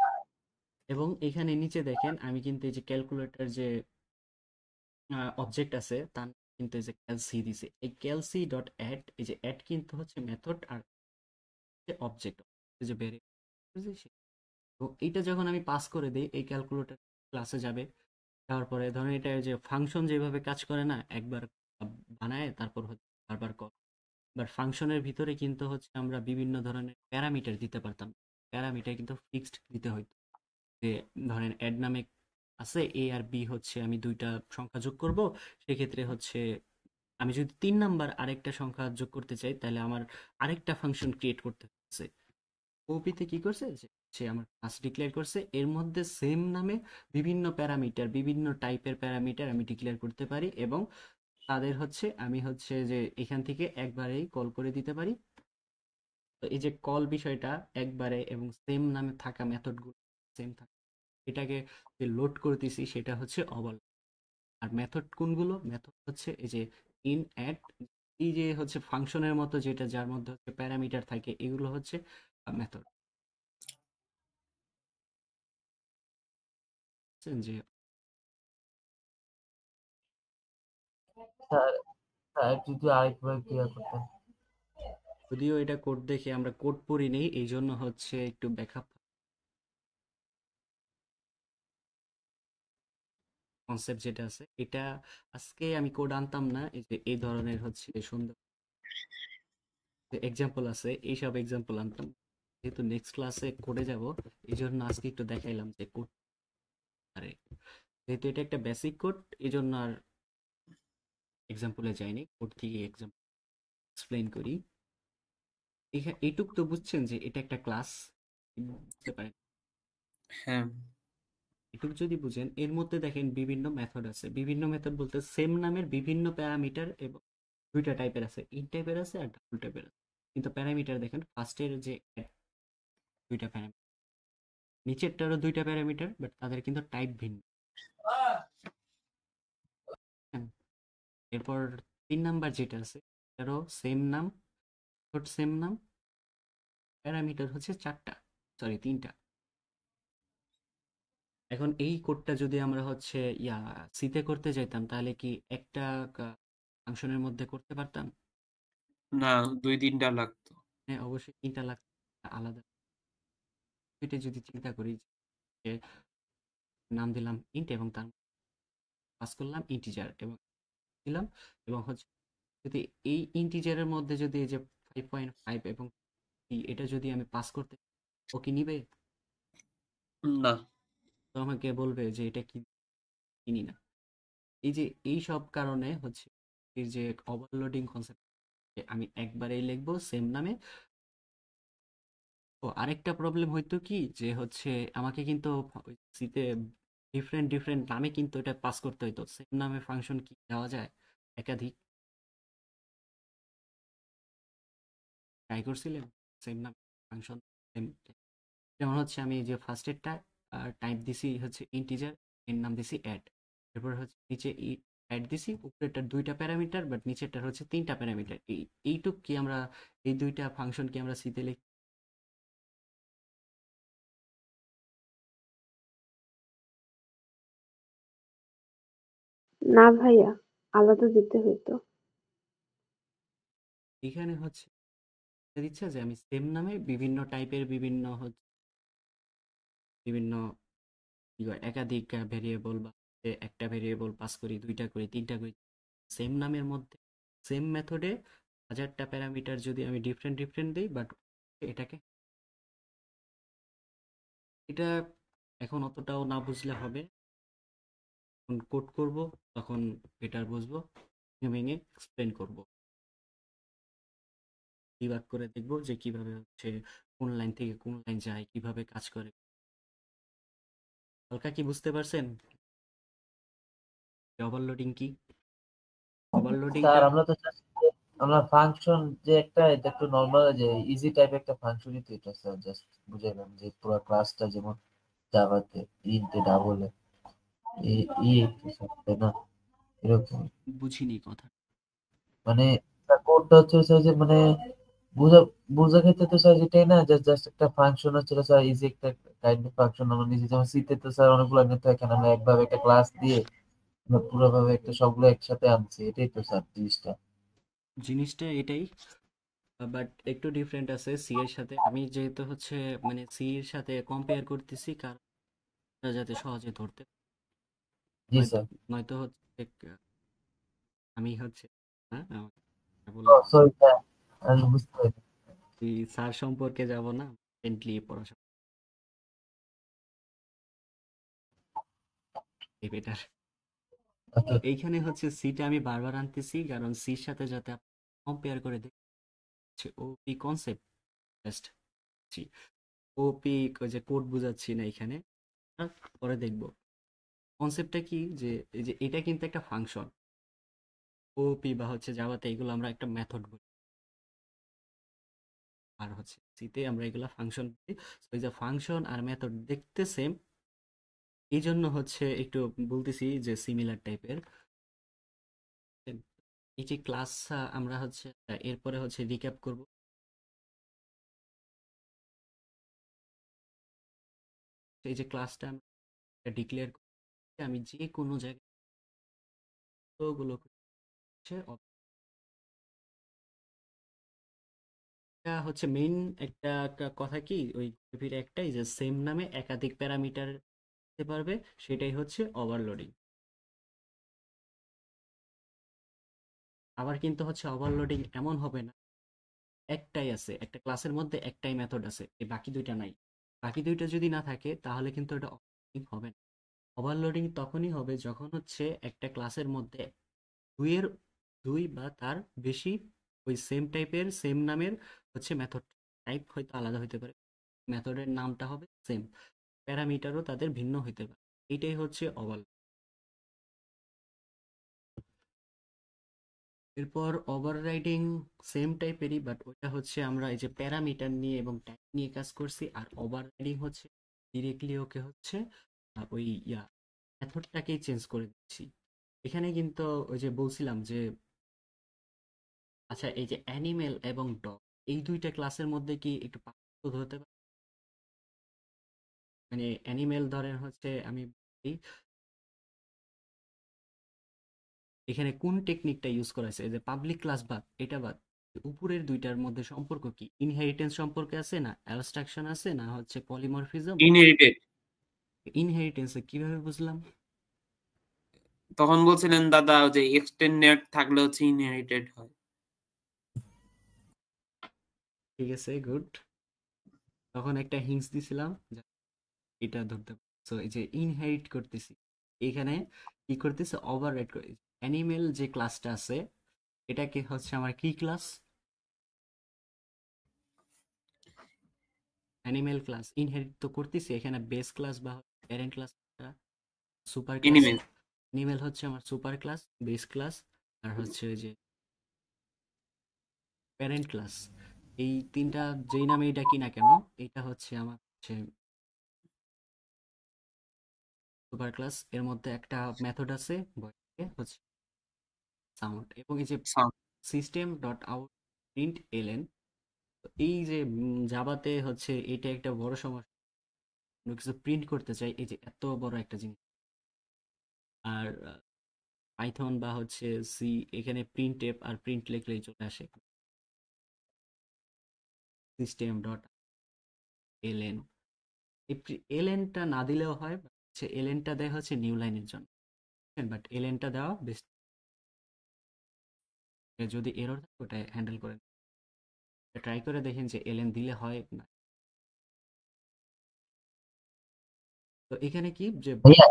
এবং এখানে নিচে দেখেন আমি কিন্তু এই যে ক্যালকুলেটর যে অবজেক্ট আছে তার নাম কিন্তু এই যে ক্যালসি দিছে, এই ক্যালসি ডট অ্যাড, এই যে অ্যাড কিন্তু হচ্ছে মেথড আর অবজেক্ট যে ভেরিয়েবল। তো এইটা যখন আমি পাস করে দিই এই ক্যালকুলেটর ক্লাসে যাবে, যাওয়ার পরে ধরেন এটা যে ফাংশন যেভাবে কাজ করে না, একবার বানায় তারপর হচ্ছে বারবার কল, বাট ফাংশনের ভিতরে কিন্তু হচ্ছে আমরা বিভিন্ন ধরনের প্যারামিটার দিতে পারতাম। প্যারামিটার কিন্তু ফিক্সড দিতে হইতো, যে ধরেন অ্যাড নামে আছে এ আর বি, হচ্ছে আমি 2টা সংখ্যা যোগ করব, সেক্ষেত্রে হচ্ছে আমি যদি 3 নাম্বার আরেকটা সংখ্যা যোগ করতে চাই তাহলে আমার আরেকটা ফাংশন ক্রিয়েট করতে হচ্ছে। ওপিতে কি করছে যে সে আমার ক্লাস ডিক্লেয়ার করছে, এর মধ্যে সেম নামে বিভিন্ন প্যারামিটার, বিভিন্ন টাইপের প্যারামিটার আমি ডিক্লেয়ার করতে পারি, এবং তাদের হচ্ছে আমি হচ্ছে যে এখান থেকে একবারেই কল করে দিতে পারি। তো এই যে কল বিষয়টা একবারে এবং সেম নামে থাকা মেথডগুলো সেম থাকে, এটাকে যে লোড করতেছি সেটা হচ্ছে ওভার। আর মেথড কোনগুলো, মেথড হচ্ছে এই যে ইন, অ্যাড, এই যে হচ্ছে ফাংশনের মতো যেটা যার মধ্যে হচ্ছে প্যারামিটার থাকে, এগুলো হচ্ছে মেথড। যে স্যার স্যার যদি আরেকবার ক্লিয়ার করতেন। যদিও এটা কোড দেখে আমরা কোড পড়ি নেই, এই জন্য হচ্ছে একটু ব্যাকআপ কনসেপ্ট যেটা আছে এটা আজকে আমি কোড আনতাম না, এই যে এই ধরনের হচ্ছে সুন্দর এক্সাম্পল আছে এইসব এক্সাম্পল আনতাম, যেহেতু নেক্সট ক্লাসে কোডে যাব এই জন্য আজকে একটু দেখাইলাম যে কোড, আরে যেহেতু এটা একটা বেসিক কোড এই জন্য আর এক্সাম্পলে যাইনি, কোড থেকে এক্সাম্পল এক্সপ্লেইন করি। এখানে এইটুক তো বুঝছেন যে এটা একটা ক্লাস, বুঝতে পারেন? হ্যাঁ, এটুকু যদি বুঝেন, এর মধ্যে দেখেন বিভিন্ন মেথড আছে, বিভিন্ন মেথড বলতে সেম নামের বিভিন্ন প্যারামিটার, এবং 2টা টাইপের আছে, ইন টাইপের আছে আর ডাবল টাইপের আছে। কিন্তু প্যারামিটার দেখেন ফার্স্টের যে 2টা প্যারামিটার, নিচেরটারও 2টা প্যারামিটার, বাট তাদের কিন্তু টাইপ ভিন্ন। হ্যাঁ, এরপর 3 নাম্বার যেটা আছে এটারও সেম নাম, সেম নাম, প্যারামিটার হচ্ছে 4টা, সরি 3টা। এখন এই কোডটা যদি আমরা হচ্ছে সিতে করতে চাইতাম তাহলে কি একটা ফাংশনের মধ্যে করতে পারতাম? না 2-3টা লাগতো। হ্যাঁ, অবশ্যই 3টা লাগতো আলাদা। এটা যদি চিন্তা করি যে নাম দিলাম ইন্ট এবং তার পাস করলাম ইন্টিজার এবং দিলাম, এবং হচ্ছে যদি এই ইন্টিজারের মধ্যে যদি এই যে 5.5 এবং এটা যদি আমি পাস করতে, ও কি নিবে? না, তো আমাকে বলবে যে এটা কি চিনি না। এই যে এই সব কারণে হচ্ছে এই যে ওভারলোডিং কনসেপ্ট, আমি একবারেই লিখবো সেম নামে। ও আরেকটা প্রবলেম হইতো কি যে হচ্ছে আমাকে কিন্তু সিতে ডিফারেন্ট ডিফারেন্ট নামে কিন্তু এটা পাস করতে হইতো, সেম নামে ফাংশন কি দেওয়া যায় একাধিক? ট্রাই করছিলেন সেম নাম ফাংশন? যেমন হচ্ছে আমি যে ফার্স্টেরটা টাইপ দিছি হচ্ছে ইন্টিজার, এর নাম দিছি অ্যাড, এরপর হচ্ছে নিচে অ্যাড দিছি, উপরেরটার 2টা প্যারামিটার বাট নিচেরটার হচ্ছে 3টা প্যারামিটার। এইটুক কি আমরা এই 2টা ফাংশন কি আমরা সিতে লিখি? না ভাইয়া, আলাদা দিতে হইতো। এখানে হচ্ছে দিচ্ছে যে আমি সেম নামে বিভিন্ন টাইপের বিভিন্ন একাধিক ভেরিয়েবল বা একটা ভেরিয়েবল পাস করি, দুইটা করি, তিনটা করি, সেম নামের মধ্যে সেম মেথডে 1000টা প্যারামিটার যদি আমি ডিফারেন্ট ডিফারেন্ট দিই, বাট এটাকে এটা এখন অতটাও না বুঝলে হবে। যখন কোড করব তখন এটার বুঝবো, ভেঙে এক্সপ্লেন করব, ডিবাগ করে দেখব যে কিভাবে হচ্ছে কোন লাইন থেকে কোন লাইন যায়, কিভাবে কাজ করে। হালকা কি বুঝতে পারছেন ওভারলোডিং কি? স্যার ওভারলোডিংটা আমরা তো just আমরা ফাংশন যে একটা, এটা একটু নর্মাল যে ইজি টাইপ একটা ফাংশনই তো এটা স্যার, জাস্ট বুঝাইলাম যে পুরো ক্লাসটা যেমন জাভাতে ইন্টে ডাবলে একটু স্যার, তাই না? এরকম বুঝিনি কথা। মানে কোডটা হচ্ছে স্যার যে মানে বোঝা বোঝার ক্ষেত্রে তো স্যার যেটাই না, জাস্ট একটা ফাংশন হচ্ছে স্যার, ইজি একটা কাইন্ড অফ ফাংশন। আমরা নিজে যেমন সিতে তো স্যার অনেকগুলো নিতে হয়, এখানে আমরা একভাবে একটা ক্লাস দিয়ে আমরা পুরোভাবে একটা সবগুলো একসাথে আনছি, এটাই তো স্যার জিনিসটা। জিনিসটা এটাই, বাট একটু ডিফারেন্ট আছে সি এর সাথে। আমি যেহেতু হচ্ছে মানে সি এর সাথে কম্পেয়ার করতেছি, কারণ ওরা যাতে সহজে ধরতে, জি নয়তো স্যার। নয়তো হচ্ছে আমি হচ্ছে হ্যাঁ বললাম সরি স্যার, আমি বুঝতে পারি। স্যার সম্পর্কে যাব না, রিসেন্টলি পড়াশোনা বেটার। তো আচ্ছা এইখানে হচ্ছে সিটা আমি বারবার আনতেছি কারণ সির সাথে যাতে কম্পেয়ার করে দেখছি ওপি কনসেপ্ট জাস্ট ওপি ওই যে কোড বুঝাচ্ছি না এখানে, পরে দেখব কনসেপ্টটা কি। যে এই যে এটা কিন্তু একটা ফাংশন, ওপি বা হচ্ছে জাভাতে এগুলো আমরা একটা মেথড বলি, আর হচ্ছে সিতে আমরা এগুলো ফাংশন বলি। তো এই যে ফাংশন আর মেথড দেখতে সেম, এই জন্য হচ্ছে একটু বলতেছি যে সিমিলার টাইপের। এই যে ক্লাস আমরা হচ্ছে এরপরে হচ্ছে রিক্যাপ করব। এই যে ক্লাসটা আমরা ডিক্লেয়ার করছি, আমি যে কোনো জায়গায় গুলো হচ্ছে এটা হচ্ছে মেইন একটা কথা কি ওই একটাই যে সেম নামে একাধিক প্যারামিটার দিতে পারবে, সেটাই হচ্ছে ওভারলোডিং। আবার কিন্তু হচ্ছে ওভারলোডিং এমন হবে না একটাই আছে, একটা ক্লাসের মধ্যে একটাই মেথড আছে, এই বাকি দুইটা নাই। বাকি দুইটা যদি না থাকে তাহলে কিন্তু এটা ওভারলোডিং হবে না। ওভারলোডিং তখনই হবে যখন হচ্ছে একটা ক্লাসের মধ্যে দুইয়ের দুই বা তার বেশি ওই সেম টাইপের সেম নামের হচ্ছে মেথড, টাইপ হয়তো আলাদা হতে পারে, মেথডের নামটা হবে সেম, প্যারামিটারও তাদের ভিন্ন হতে পারে। এইটাই হচ্ছে ওভারলোডিং। এরপর ওভাররাইডিং সেম টাইপেরই, বাট ওটা হচ্ছে আমরা এই যে প্যারামিটার নিয়ে এবং টাইপ নিয়ে কাজ করছি, আর ওভাররাইডিং হচ্ছে ডিরেক্টলি ওকে হচ্ছে ওই মেথডটাকেই চেঞ্জ করে দিচ্ছি। এখানে কিন্তু ওই যে বলছিলাম যে আচ্ছা এই যে অ্যানিমেল এবং ডগ এই দুইটা ক্লাসের মধ্যে কি একটু পার্থক্য হতে পারে? মানে অ্যানিমেল ধরেন হচ্ছে আমি বলি, এখানে কোন টেকনিকটা ইউজ করা হয়েছে, এই যে পাবলিক ক্লাস বাদ এটা বাদ, উপরের দুইটার মধ্যে সম্পর্ক কি? ইনহেরিটেন্স সম্পর্কে আছে না, অ্যাবস্ট্রাকশন আছে না, হচ্ছে পলিমরফিজম। ইনহেরিটেড। ইনহেরিটেন্স কিভাবে বুঝলাম? তখন বলছিলেন দাদা যে এক্সটেন্ডেড থাকলে হচ্ছে ইনহেরিটেড হয়। ঠিক আছে, গুড। তখন একটা হিন্টস দিছিলাম যে এটা ধরতে, সো এই যে ইনহেরিট করতেছি, এখানে কি করতেছে ওভাররাইড করে। অ্যানিমেল যে ক্লাসটা আছে এটাকে হচ্ছে আমার কি ক্লাস? Animal class. ইনহেরিট তো করতেছি, এখানে বেস ক্লাস বা parent class, super class. Animal. Animal হচ্ছে আমার সুপার ক্লাস, বেস ক্লাস, আর হচ্ছে ওই যে প্যারেন্ট ক্লাস। এই তিনটা যেই নামেই ডাকি না কেন, এটা হচ্ছে আমার হচ্ছে সুপার ক্লাস। এর মধ্যে একটা মেথড আছে বইতে হচ্ছে সাউন্ড, এবং এই যে system dot out print L N, এই যে জাভাতে হচ্ছে এটা একটা বড় সমস্যা, কোনো কিছু প্রিন্ট করতে চাই এই যে এত বড় একটা জিনিস, আর পাইথন বা হচ্ছে সি, এখানে প্রিন্ট এফ আর প্রিন্ট লিখলেই চলে আসে। সিস্টেম ডট এলএন, এই এলএনটা না দিলেও হয়, হচ্ছে এলএনটা দেয় হচ্ছে নিউ লাইনের জন্য, বাট এলএনটা দেওয়া বেস্ট। যদি এরর থাকে ওটা হ্যান্ডেল করেন, ট্রাই করে দেখেন যে এলএন দিলে হয় না। তো এখানে কি যে ভাইয়া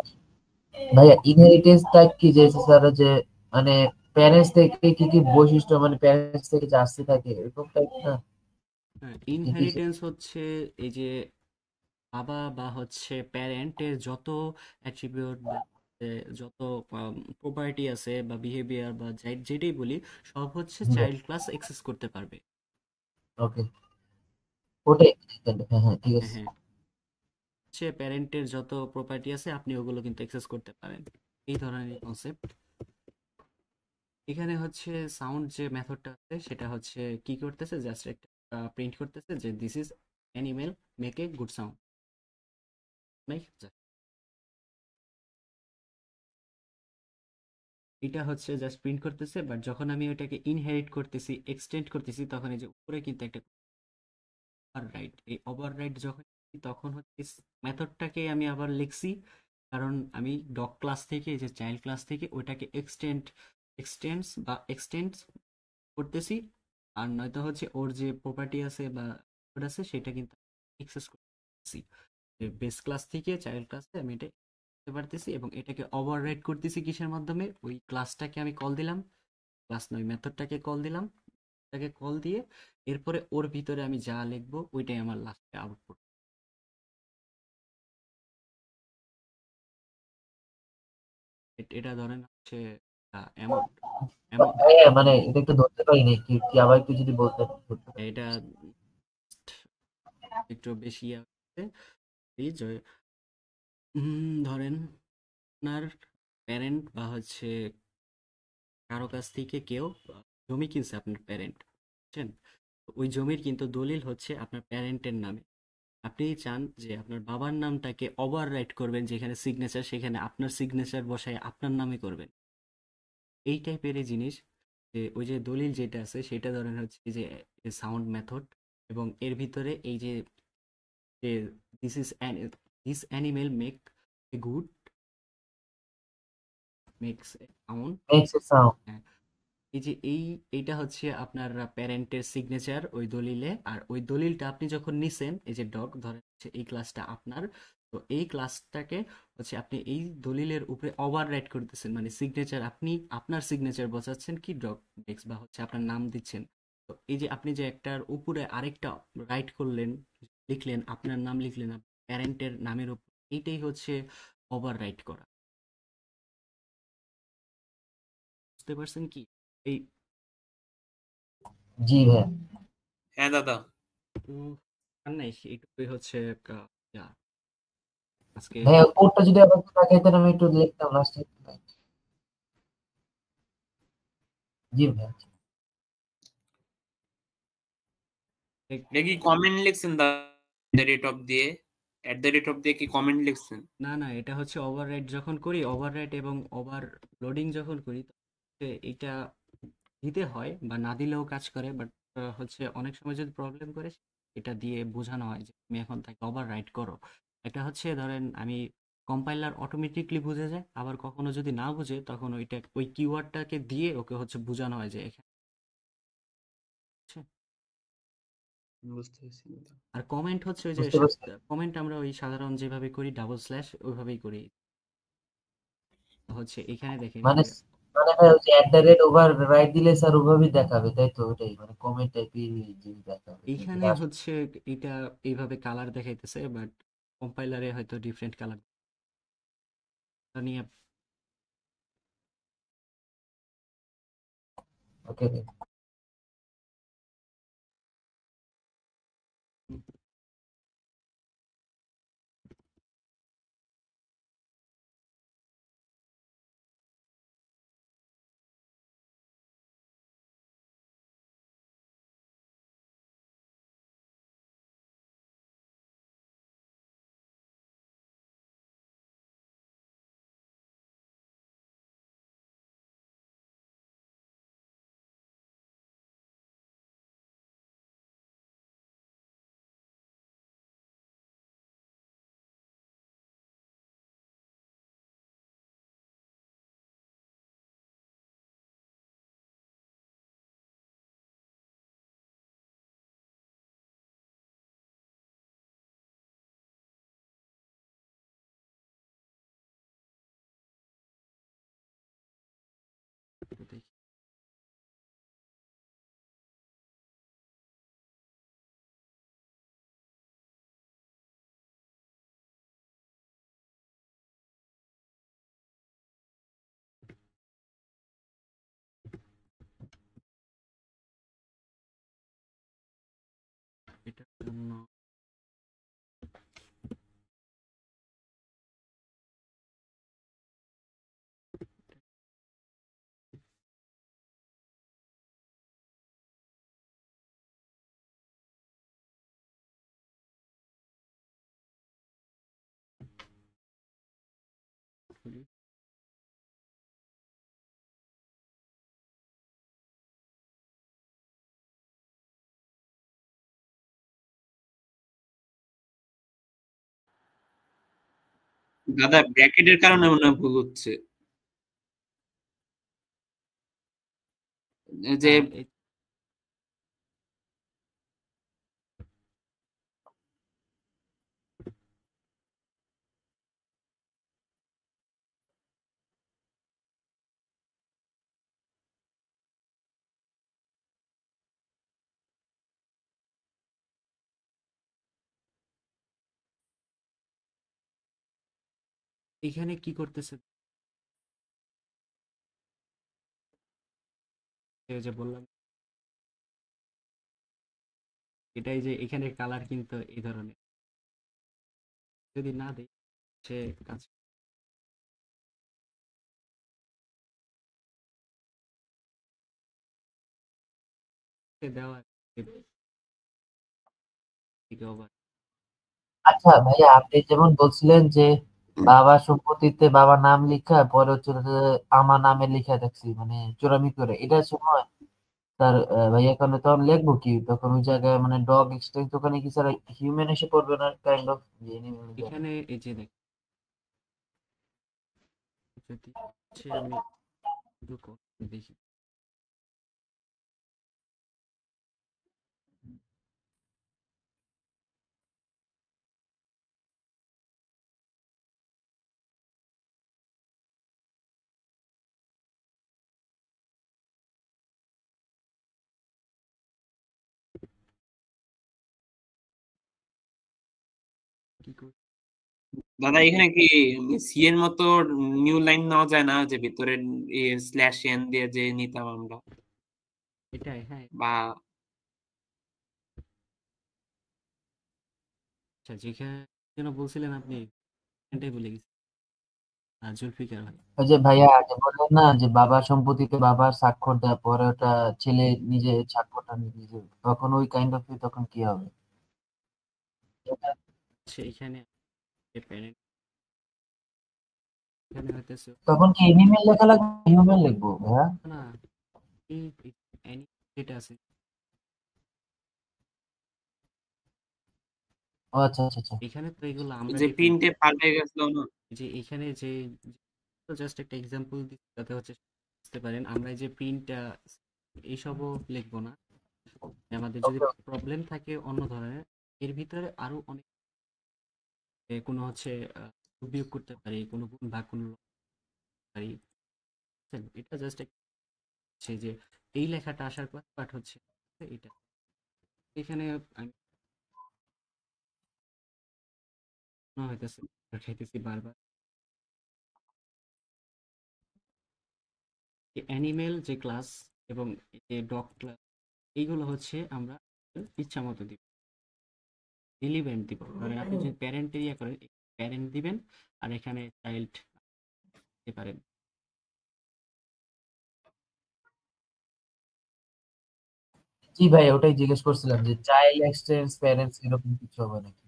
ভাইয়া ইনহেরিটেন্স টাইপ কি, যে স্যার যে মানে প্যারেন্টস থেকে কি কি বৈশিষ্ট্য, মানে প্যারেন্টস থেকে যে আসতে থাকে এরকম টাইপ না? কি কি ইনহেরিটেন্স হচ্ছে এই যে বাবা বা হচ্ছে প্যারেন্টের যত অ্যাট্রিবিউট বা যত প্রপার্টি আছে বা বিহেভিয়ার বা যেটাই বলি, সব হচ্ছে চাইল্ড ক্লাস অ্যাক্সেস করতে পারবে। ওকে, ওটাই। হ্যাঁ হ্যাঁ, ঠিক হ্যাঁ আছে। হ্যাঁ, হচ্ছে প্যারেন্টের যত প্রপার্টি আছে আপনি ওগুলো কিন্তু অ্যাক্সেস করতে পারেন, এই ধরনের কনসেপ্ট। এখানে হচ্ছে সাউন্ড যে মেথডটা আছে সেটা হচ্ছে কি করতেছে, জাস্ট একটা প্রিন্ট করতেছে যে this is animal make a good sound, এটা হচ্ছে জাস্ট প্রিন্ট করতেছে। বাট যখন আমি ওটাকে ইনহেরিট করতেছি, এক্সটেন্ড করতেছি, তখন এই যে উপরে কিন্তু একটা ওভাররাইড, এই ওভাররাইড যখন করি, তখন হচ্ছে মেথডটাকে আমি আবার লিখছি, কারণ আমি ডগ ক্লাস থেকে, এই যে চাইল্ড ক্লাস থেকে ওটাকে এক্সটেন্ডস করতেছি। আর নয়তো হচ্ছে ওর যে প্রপার্টি আছে বা code আছে সেটা কিন্তু এক্সেস করতেছি, বেস ক্লাস থেকে চাইল্ড ক্লাসে আমি এটা করতে পারতেছি, এবং এটাকে ওভাররাইড করতেছি কিসের মাধ্যমে, ওই ক্লাসটাকে আমি কল দিলাম, ক্লাস নয় মেথডটাকে কল দিলাম, তাকে কল দিয়ে এরপরে ওর ভিতরে আমি যা লিখবো ওইটাই আমার লাস্টে আউটপুট। এটা ধরেন হচ্ছে অ্যামাউন্ট অ্যামাউন্ট ভাইয়া মানে এটা একটু ধরতে পারিনি, কি কি আবার একটু যদি বলতেন। এটা একটু বেশি আছে, এই যে ধরেন আপনার প্যারেন্ট বা হচ্ছে কারো কাছ থেকে কেউ জমি কিনছে, আপনার প্যারেন্ট, বুঝছেন? তো ওই জমির কিন্তু দলিল হচ্ছে আপনার প্যারেন্টের নামে। আপনি চান যে আপনার বাবার নামটাকে ওভার রাইট করবেন, যেখানে সিগনেচার সেখানে আপনার সিগনেচার বসায় আপনার নামে করবেন, এই টাইপের জিনিস। যে ওই যে দলিল যেটা আছে সেটা ধরেন হচ্ছে এই যে সাউন্ড মেথড, এবং এর ভিতরে এই যে this is this animal make a good makes a sound. Makes a sound. এই যে এইটা হচ্ছে আপনার প্যারেন্টের সিগনেচার ওই দলিলে, আর ওই দলিলটা আপনি যখন নিছেন, এই যে ডগ ধরেন হচ্ছে এই ক্লাসটা আপনার, তো এই ক্লাসটাকে হচ্ছে আপনি এই দলিলের উপরে ওভার রাইট করতেছেন, মানে সিগনেচার আপনি আপনার সিগনেচার বসাচ্ছেন কি ডগ ডেক্স বা হচ্ছে আপনার নাম দিচ্ছেন। তো এই যে আপনি যে একটার উপরে আরেকটা রাইট করলেন, লিখলেন আপনার নাম, লিখলেন প্যারেন্টের নামের উপর, এইটাই হচ্ছে ওভার রাইট করা। বুঝতে পারছেন কি? এই জি ভাইয়া। হ্যাঁ দাদা। আর নাই, এইটুকুই হচ্ছে ইয়া, আজকে ভাইয়া কোডটা যদি আবার একটু দেখাইতেন, আমি একটু লিখতাম লাস্টে। জি ভাইয়া। এটা কি কমেন্ট লিখছেন দ্য রেট অফ দিয়ে, এট দ্য রেট অফ দিয়ে কি কমেন্ট লিখছেন? না না, এটা হচ্ছে ওভাররাইট যখন করি, ওভাররাইট এবং ওভারলোডিং যখন করি, এটা দিতে হয় বা না দিলেও কাজ করে, বাট হচ্ছে অনেক সময় যদি প্রবলেম করে, এটা দিয়ে বোঝানো হয় যে তুমি এখন তাকে ওভাররাইট করো। এটা হচ্ছে ধরেন আমি কম্পাইলার অটোমেটিকলি বুঝে যায়, আবার কখনো যদি না বুঝে তখন ওই কিওয়ার্ডটাকে দিয়ে ওকে হচ্ছে বোঝানো হয় যে এখানে হচ্ছে। বুঝতে পারছি দাদা। আর কমেন্ট হচ্ছে ওই যে বুঝতে পারছি। কমেন্ট আমরা ওই সাধারণ যেভাবে করি ডাবল স্ল্যাশ ওইভাবেই করি। হচ্ছে এখানে দেখেন মানে যে মানে ভাই ওই যে at the rate over right দিলে স্যার ওভাবেই দেখাবে, তাই তো? ওটাই মানে কমেন্ট টাইপের জিনিস দেখাবে, কিন্তু এইখানে হচ্ছে এটা এইভাবে কালার দেখাইতেছে, বাট কম্পাইলারে হয়তো ডিফারেন্ট কালার নিয়ে ওকে। এটার জন্য দাদা ব্র্যাকেটের কারণে মনে হয় ভুল হচ্ছে। যে এখানে কি করতেছে, এই যে বললাম এটাই যে এখানে কালার কিন্তু এই ধরনের, যদি না দেই সে কাজ দেওয়া থেকে ওভার। আচ্ছা ভাইয়া, আপনি যেমন বলছিলেন যে বাবার সম্পত্তিতে বাবার নাম লিখা পরে হচ্ছে যে আমার নামে লিখা দেখছি, মানে চোরামি করে, এটার সময় তার ভাইয়া এখানে তখন লিখবো কি, তখন ওই জায়গায় মানে ডগ এক্সটেন্স ওখানে কি স্যার হিউম্যান এসে পড়বে না, কাইন্ড অফ এখানে এই যে দেখ, যদি হচ্ছে আমি শুধু দেখি কি করি। দাদা এখানে কি সি এর মতো নিউ লাইন নেওয়া যায় না, যে ভিতরে স্ল্যাশ এন দিয়ে যে নিতাম আমরা, এটাই হ্যাঁ। বা আচ্ছা, যেখানে যেন বলছিলেন আপনি এটাই বলে গেছি। জুলফিকার ভাই, ওই যে ভাইয়া যে বললেন না যে বাবার সম্পত্তিতে বাবার স্বাক্ষর দেওয়ার পরে ওটা ছেলে নিজে স্বাক্ষরটা নিজে, তখন ওই কাইন্ড অফ তখন কি হবে? সেইখানে প্যারেন্ট এখানে হইতেছে তখন কি এনিমেল লেখা লাগবে, হিউম্যান লিখবো ভাইয়া? না, এই অ্যানি যেটা আছে ও আচ্ছা আচ্ছা আচ্ছা। এখানে তো এগুলো আমরা যে ডিফাইন প্রিন্টে পাল্টে গেছিল না। যে এখানে যে জাস্ট একটা এক্সাম্পল দিচ্ছি যাতে হচ্ছে বুঝতে পারেন, আমরা এই যে প্রিন্টটা এইসবও লিখবো না। আমাদের যদি ওকে। প্রবলেম থাকে অন্য ধরনের, এর ভিতরে আরো অনেক কোনো হচ্ছে বিয়োগ করতে পারি, কোনো গুণ ভাগ কোনো পারি। বুঝছেন? এটা জাস্ট হচ্ছে যে এই লেখাটা আসার পর বাট হচ্ছে এটা এখানে আমি মনে হইতেছে খাইতেছি বারবার। অ্যানিমেল যে ক্লাস এবং যে ডগ ক্লাস, এইগুলো হচ্ছে আমরা ইচ্ছা মতো দিব, এলিমেন্ট দিব। ধরেন আপনি যদি প্যারেন্ট ইয়া করেন, প্যারেন্ট দিবেন আর এখানে চাইল্ড দিতে পারেন। জি ভাই, ওটাই জিজ্ঞেস করছিলাম যে চাইল্ড এক্সটেন্স প্যারেন্টস এরকম কিছু হবে নাকি?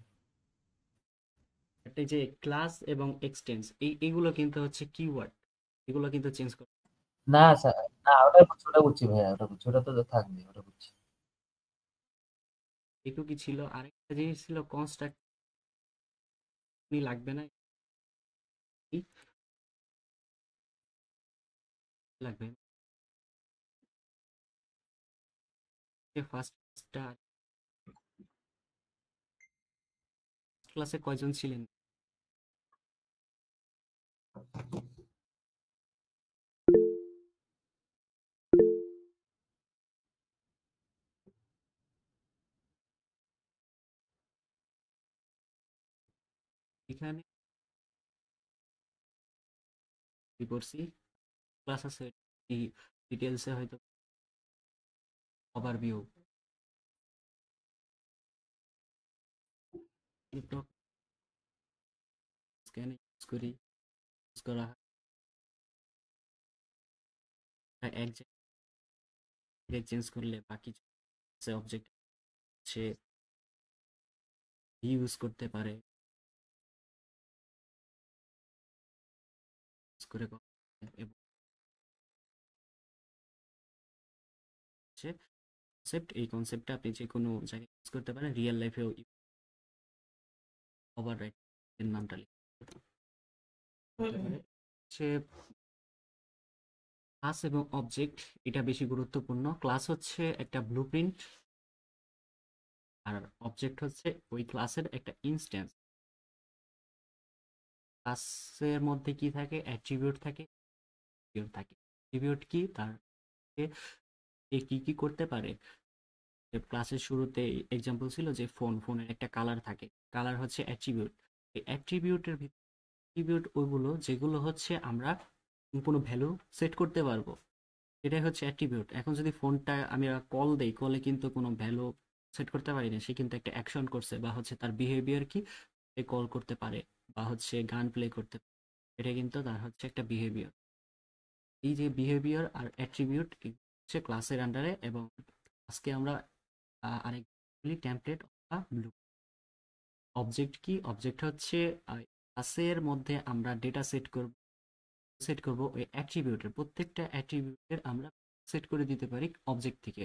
একটা যে ক্লাস এবং এক্সটেন্স এইগুলো কিন্তু হচ্ছে কিওয়ার্ড, এগুলো কিন্তু চেঞ্জ করে। না স্যার, না ওটা বুঝছি ভাইয়া, ওটা বুঝছি, ওটা তো থাকবে, ওটা বুঝছি। একটু কি ছিল আরেকটা জিনিস ছিল কনস্ট্রাক্ট লাগবে না, কি লাগবে ফার্স্ট ক্লাসে কয়জন ছিলেন? এখানে কি করছি, ক্লাস আছে এই ডিটেলসে হয়তো ওভারভিউ স্ক্যান ইউজ করি, ইউজ করা হয় এক জায়গায় চেঞ্জ করলে বাকি অবজেক্ট সে ইউজ করতে পারে, ইউজ করে এবং কনসেপ্ট, এই কনসেপ্টটা আপনি যে কোনো জায়গায় ইউজ করতে পারেন, রিয়েল লাইফেও ওভাররাইট এর নামটা লিখতে পারে। সে ক্লাস এবং অবজেক্ট এটা বেশি গুরুত্বপূর্ণ। ক্লাস হচ্ছে একটা ব্লুপ্রিন্ট আর অবজেক্ট হচ্ছে ওই ক্লাসের একটা ইনস্ট্যান্স। ক্লাসের মধ্যে কি থাকে? অ্যাট্রিবিউট থাকে, অ্যাট্রিবিউট কি তার কি কি করতে পারে। ক্লাসের শুরুতে এক্সাম্পল ছিল যে ফোনের একটা কালার থাকে, কালার হচ্ছে অ্যাট্রিবিউট। এই অ্যাট্রিবিউট ওইগুলো যেগুলো হচ্ছে আমরা কোনো ভ্যালু সেট করতে পারবো, এটাই হচ্ছে অ্যাট্রিবিউট। এখন যদি ফোনটা আমি কল দেই, কলে কিন্তু কোনো ভ্যালু সেট করতে পারি না, সে কিন্তু একটা অ্যাকশন করছে বা হচ্ছে তার বিহেভিয়ার কি কল করতে পারে বা হচ্ছে গান প্লে করতে পারে, এটা কিন্তু তার হচ্ছে একটা বিহেভিয়ার। এই যে বিহেভিয়ার আর অ্যাট্রিবিউট হচ্ছে ক্লাসের আন্ডারে। এবং আজকে আমরা আরেক টেমপ্লেট বা ব্লু অবজেক্ট কি? অবজেক্ট হচ্ছে ক্লাসের মধ্যে আমরা ডেটা সেট করব ওই অ্যাট্রিবিউটের, প্রত্যেকটা অ্যাট্রিবিউটের আমরা সেট করে দিতে পারি অবজেক্ট থেকে।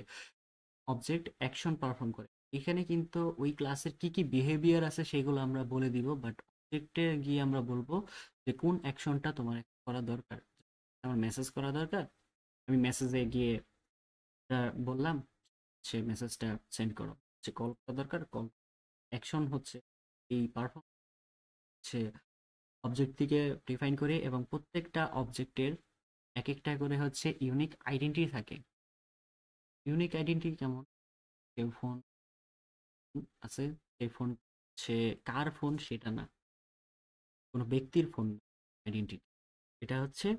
অবজেক্ট অ্যাকশন পারফর্ম করে, এখানে কিন্তু ওই ক্লাসের কি কি বিহেভিয়ার আছে সেগুলো আমরা বলে দিব, বাট অবজেক্টে গিয়ে আমরা বলবো যে কোন অ্যাকশনটা তোমার করা দরকার। আমার মেসেজ করা দরকার, আমি মেসেজে গিয়ে বললাম সে মেসেজটা সেন্ড করো। সে কল করা দরকার, কল অ্যাকশন হচ্ছে এই পারফর্ম হচ্ছে অবজেক্ট থেকে ডিফাইন করে। এবং প্রত্যেকটা অবজেক্টের এক একটা করে হচ্ছে ইউনিক আইডেন্টিটি থাকে। ইউনিক আইডেন্টিটি কেমন? কেউ ফোন আছে, এই ফোন সে কার ফোন সেটা না, কোনো ব্যক্তির ফোন আইডেন্টিটি। এটা হচ্ছে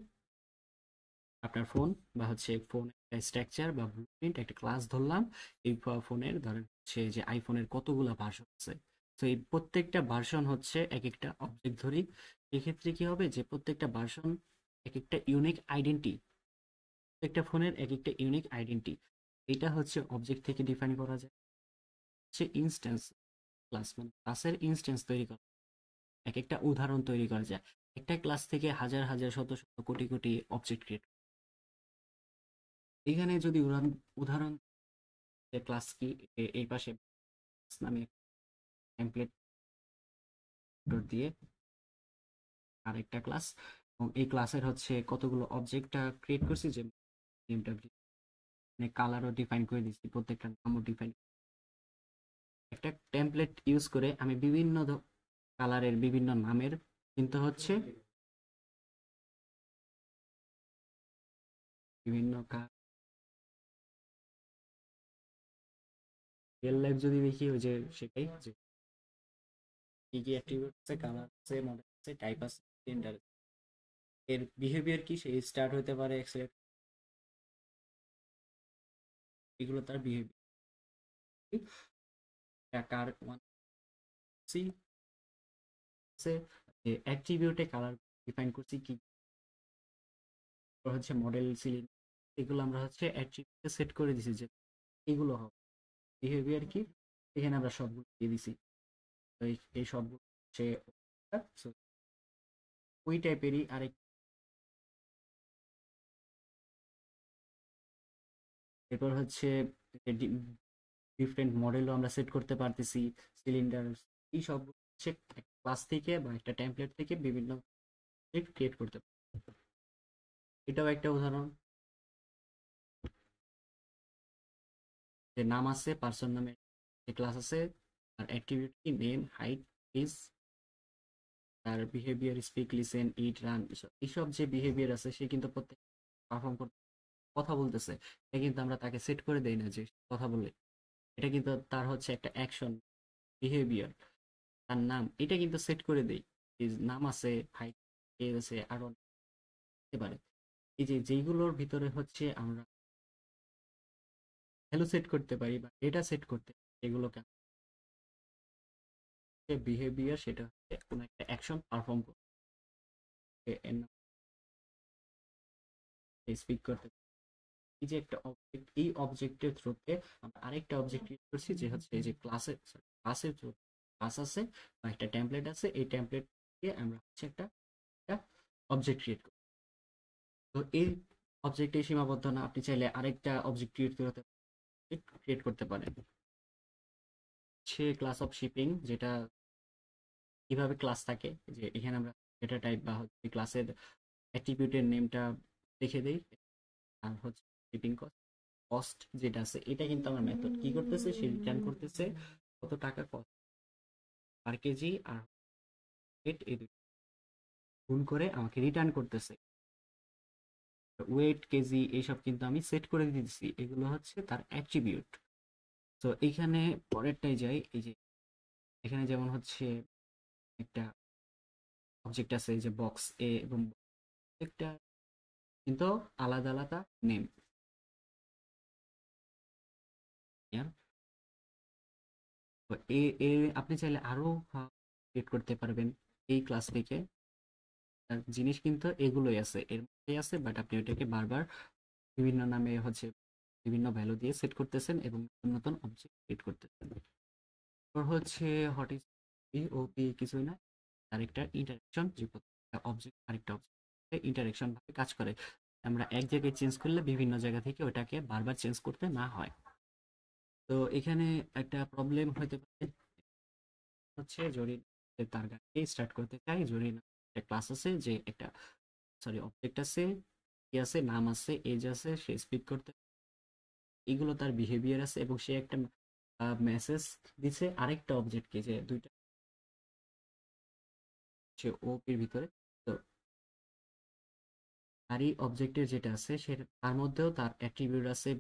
আপনার ফোন বা হচ্ছে ফোন একটা স্ট্রাকচার বা ব্লুপ্রিন্ট, একটা ক্লাস ধরলাম। এই ফোনের ধরেন হচ্ছে যে আইফোনের কতগুলো ভার্সন আছে, তো এই প্রত্যেকটা ভার্সন হচ্ছে এক একটা অবজেক্ট ধরি। এক্ষেত্রে কি হবে যে প্রত্যেকটা ভার্সন এক একটা ইউনিক আইডেন্টি, প্রত্যেকটা ফোনের এক একটা ইউনিক আইডেন্টি। এটা হচ্ছে অবজেক্ট থেকে ডিফাইন করা যায়। হচ্ছে ইনস্ট্যান্স ক্লাস, মানে ক্লাসের ইনস্ট্যান্স তৈরি করা, এক একটা উদাহরণ তৈরি করা যায়। একটা ক্লাস থেকে হাজার হাজার শত শত কোটি কোটি অবজেক্ট ক্রিয়েট। এখানে যদি উদাহরণ ক্লাস কি, এই পাশে নামে টেমপ্লেট দিয়ে আরেকটা ক্লাস, এবং এই ক্লাসের হচ্ছে কতগুলো অবজেক্টটা ক্রিয়েট করছি, যে কালারও ডিফাইন করে দিচ্ছি, প্রত্যেকটা নামও ডিফাইন। একটা টেমপ্লেট ইউজ করে আমি বিভিন্ন কালারের বিভিন্ন নামের কিন্তু হচ্ছে বিভিন্ন রিয়েল লাইফ যদি দেখি ওই যে সেটাই, যে কি কি অ্যাট্রিবিউট আছে, কালার আছে, মডেল আছে, টাইপ আছে, জেন্ডার, এর বিহেভিয়ার কি, সেই স্টার্ট হতে পারে এক্সেলেট, এগুলো তার বিহেভিয়ার। কার ওয়ান সি আছে, অ্যাট্রিবিউটে কালার ডিফাইন করছি কি হচ্ছে মডেল সিলিং, এগুলো আমরা হচ্ছে অ্যাট্রিবিউটে সেট করে দিছি যে এগুলো হবে। বিহেভিয়ার কি, এখানে আমরা সবগুলো দিয়ে দিছি। তো এই সবগুলো হচ্ছে ওই টাইপেরই আরেক। এরপর হচ্ছে ডিফারেন্ট মডেলও আমরা সেট করতে পারতেছি, সিলিন্ডার, এই সব হচ্ছে ক্লাস থেকে বা একটা টেমপ্লেট থেকে বিভিন্ন ক্রিয়েট করতে পারি। এটাও একটা উদাহরণ, যে নাম আছে, পার্সন নামে ক্লাস আছে, আর অ্যাট্রিবিউট কি, নেম, হাইট, এজ, তার বিহেভিয়ার, স্পিক, লিসেন, ইট, রান, এইসব যে বিহেভিয়ার আছে সে কিন্তু প্রত্যেক পারফর্ম করতে, কথা বলতেছে, এটা কিন্তু আমরা তাকে সেট করে দেই না যে কথা বলে, এটা কিন্তু তার হচ্ছে একটা অ্যাকশন বিহেভিয়ার। তার নাম এটা কিন্তু সেট করে দেই, নাম আছে, হাইট, এজ আছে, আরো হতে পারে। এই যে যেইগুলোর ভিতরে হচ্ছে আমরা ভ্যালু সেট করতে পারি বা ডেটা সেট করতে পারি, এগুলোকে যে বিহেভিয়ার সেটা হচ্ছে কোনো একটা অ্যাকশন পারফর্ম করতে স্পিক করতে এই যে একটা অবজেক্ট, এই অবজেক্টের থ্রুতে আমরা আরেকটা অবজেক্ট ক্রিয়েট করছি যে হচ্ছে এই যে ক্লাসের ক্লাস আছে বা একটা টেমপ্লেট আছে, এই টেমপ্লেট দিয়ে আমরা হচ্ছে একটা অবজেক্ট ক্রিয়েট করি। তো এই অবজেক্টে সীমাবদ্ধ না, আপনি চাইলে আরেকটা অবজেক্ট ক্রিয়েট করতে পারেন। সে ক্লাস অফ শিপিং, যেটা কিভাবে ক্লাস থাকে, যে এখানে আমরা ডেটা টাইপ বা হচ্ছে ক্লাসের অ্যাট্রিবিউটের নেমটা লিখে দেই, আর হচ্ছে শিপিং কস্ট যেটা আছে এটা কিন্তু আমার মেথড কি করতেছে, সে রিটার্ন করতেছে কত টাকা কস্ট পার কেজি, আর ওয়েট এই দুটো গুণ করে আমাকে রিটার্ন করতেছে। ওয়েট কেজি এইসব কিন্তু আমি সেট করে দিতেছি, এগুলো হচ্ছে তার অ্যাট্রিবিউট। তো এইখানে পরেরটাই যাই, এই যে এখানে যেমন হচ্ছে একটা অবজেক্ট আছে যে বক্স এ, এবং একটা কিন্তু আলাদা আলাদা নেম। তো আপনি চাইলে আরো ক্রিয়েট করতে পারবেন এই ক্লাস থেকে। জিনিস কিন্তু এগুলোই আছে, এর মধ্যেই আছে, বাট আপনি ওইটাকে বারবার বিভিন্ন নামে হচ্ছে বিভিন্ন ভ্যালু দিয়ে সেট করতেছেন এবং নতুন নতুন অবজেক্ট ক্রিয়েট করতেছেন। তারপর হচ্ছে হোয়াট ইজ ওপি, কিছুই না, আরেকটা ইন্টারেকশন, যে প্রত্যেকটা অবজেক্ট আরেকটা অবজেক্ট ইন্টারেকশন ভাবে কাজ করে। আমরা এক জায়গায় চেঞ্জ করলে বিভিন্ন জায়গা থেকে ওটাকে বারবার চেঞ্জ করতে না হয়। তো এখানে একটা প্রবলেম হতে পারে হচ্ছে যদি তার গাড়ি স্টার্ট করতে চাই, যদি না একটা ক্লাস আছে যে একটা অবজেক্ট আছে, কি আছে, নাম আছে, এজ আছে, সে স্পিক করতে, এগুলো তার বিহেভিয়ার আছে, এবং সে একটা মেসেজ দিছে আরেকটা অবজেক্টকে, যে দুইটা সে ওপির ভিতরে। তো তারই অবজেক্টের যেটা আছে সে তার মধ্যেও তার অ্যাট্রিবিউট আছে,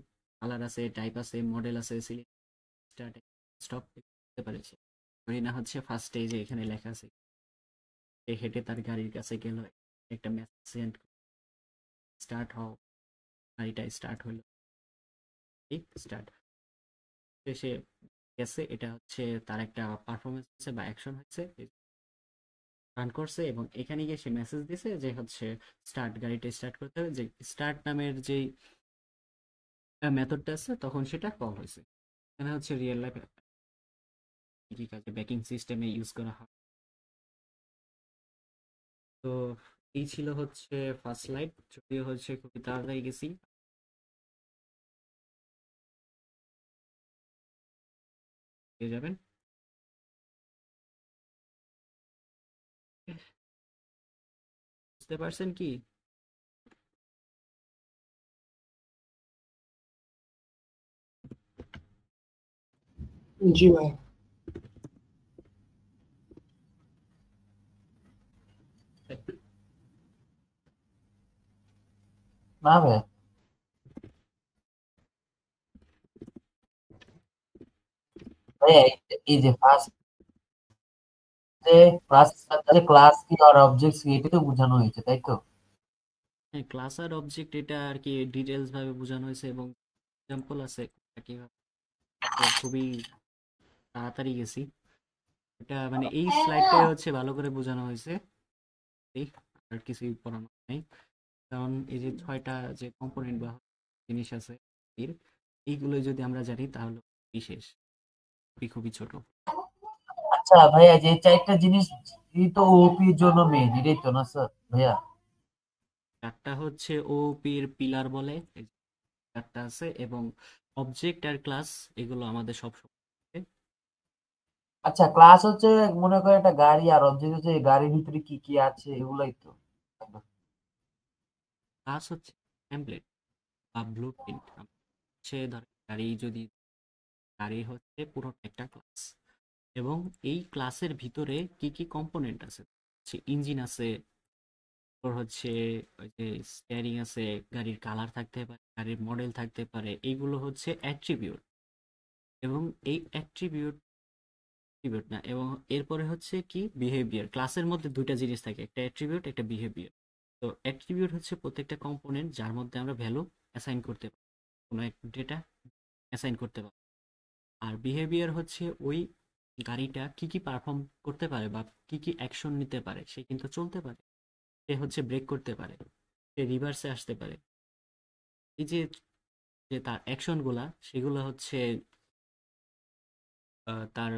কালার আছে, টাইপ আছে, মডেল আছে, সিলেক্ট স্টার্ট স্টপ করতে পারেছে। ধরি না হচ্ছে ফার্স্টে যে এখানে লেখা আছে সে হেঁটে তার গাড়ির কাছে গেল, একটা মেসেজ সেন্ড, স্টার্ট হও, গাড়িটা স্টার্ট হলো, ঠিক স্টার্ট সে গেছে, এটা হচ্ছে তার একটা পারফরমেন্স হচ্ছে বা অ্যাকশন হচ্ছে, রান করছে, এবং এখানে গিয়ে সে মেসেজ দিছে যে হচ্ছে স্টার্ট, গাড়িটা স্টার্ট করতে হবে, যে স্টার্ট নামের যেই মেথডটা আছে তখন সেটা কল হয়েছে। এখানে হচ্ছে রিয়েল লাইফ কি কাজে ব্যাকিং সিস্টেমে ইউজ করা হয়। তো এই ছিল হচ্ছে ফার্স্ট স্লাইড, যদিও হচ্ছে খুবই তাড়াতাড়ি গেছি। পেয়ে যাবেন। বুঝতে পারছেন কি? জি ভাই। না ভাই, ভাইয়া এই যে ফার্স্ট যে ক্লাস কি আর অবজেক্টস কি এটা তো বোঝানো হয়েছে তাই তো? হ্যাঁ, ক্লাস আর অবজেক্ট এটা আর কি ডিটেলস ভাবে বোঝানো হয়েছে, এবং এক্সাম্পল আছে কিভাবে। তো খুবই তাড়াতাড়ি গেছি, এটা মানে এই স্লাইডটাই হচ্ছে ভালো করে বোঝানো হয়েছে, এই আর কিছুই পড়ানো নাই। কারণ এই যে 6টা যে কম্পোনেন্ট বা জিনিস আছে এর, এইগুলো যদি আমরা জানি তাহলে বিশেষ খুবই খুবই ছোট। আচ্ছা ভাইয়া, যে চারটা জিনিস এই তো ওপি এর জন্য মেইন, এটাই তো না স্যার ভাইয়া? চারটা হচ্ছে ওপি এর পিলার বলে, এই যে চারটা আছে, এবং অবজেক্ট আর ক্লাস এগুলো আমাদের সব সময় থাকে। আচ্ছা, ক্লাস হচ্ছে মনে করে একটা গাড়ি, আর অবজেক্ট হচ্ছে এই গাড়ির ভিতরে কি কি আছে এগুলাই তো। ক্লাস হচ্ছে টেমপ্লেট বা ব্লু প্রিন্ট, হচ্ছে ধর গাড়ি, যদি গাড়ি হচ্ছে পুরো একটা ক্লাস, এবং এই ক্লাসের ভিতরে কি কি কম্পোনেন্ট আছে, ইঞ্জিন আছে, তারপর হচ্ছে ওই যে স্টিয়ারিং আছে, গাড়ির কালার থাকতে পারে, গাড়ির মডেল থাকতে পারে, এইগুলো হচ্ছে অ্যাট্রিবিউট। এবং এই অ্যাট্রিবিউট না, এবং এরপরে হচ্ছে কি বিহেভিয়ার। ক্লাসের মধ্যে দুইটা জিনিস থাকে, একটা অ্যাট্রিবিউট, একটা বিহেভিয়ার। তো অ্যাট্রিবিউট হচ্ছে প্রত্যেকটা কম্পোনেন্ট যার মধ্যে আমরা ভ্যালু অ্যাসাইন করতে পারি, কোনো এক ডেটা অ্যাসাইন করতে পারি। আর বিহেভিয়ার হচ্ছে ওই গাড়িটা কি কি পারফর্ম করতে পারে বা কি কি অ্যাকশন নিতে পারে, সে কিন্তু চলতে পারে, সে হচ্ছে ব্রেক করতে পারে, সে রিভার্সে আসতে পারে। এই যে যে তার অ্যাকশনগুলা সেগুলো হচ্ছে তার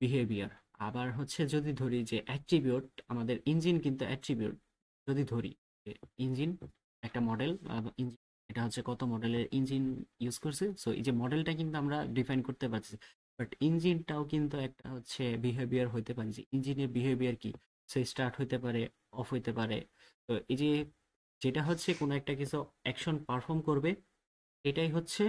বিহেভিয়ার। আবার হচ্ছে যদি ধরি যে অ্যাট্রিবিউট, আমাদের ইঞ্জিন কিন্তু অ্যাট্রিবিউট। যদি ধরি যে ইঞ্জিন একটা মডেল, ইঞ্জিন এটা হচ্ছে কত মডেলের ইঞ্জিন ইউজ করছে, সো এই যে মডেলটা কিন্তু আমরা ডিফাইন করতে পারছি, বাট ইঞ্জিনটাও কিন্তু একটা হচ্ছে বিহেভিয়ার হইতে পারে, যে ইঞ্জিনের বিহেভিয়ার কি, সে স্টার্ট হইতে পারে, অফ হইতে পারে। তো এই যে যেটা হচ্ছে কোনো একটা কিছু অ্যাকশন পারফর্ম করবে, এটাই হচ্ছে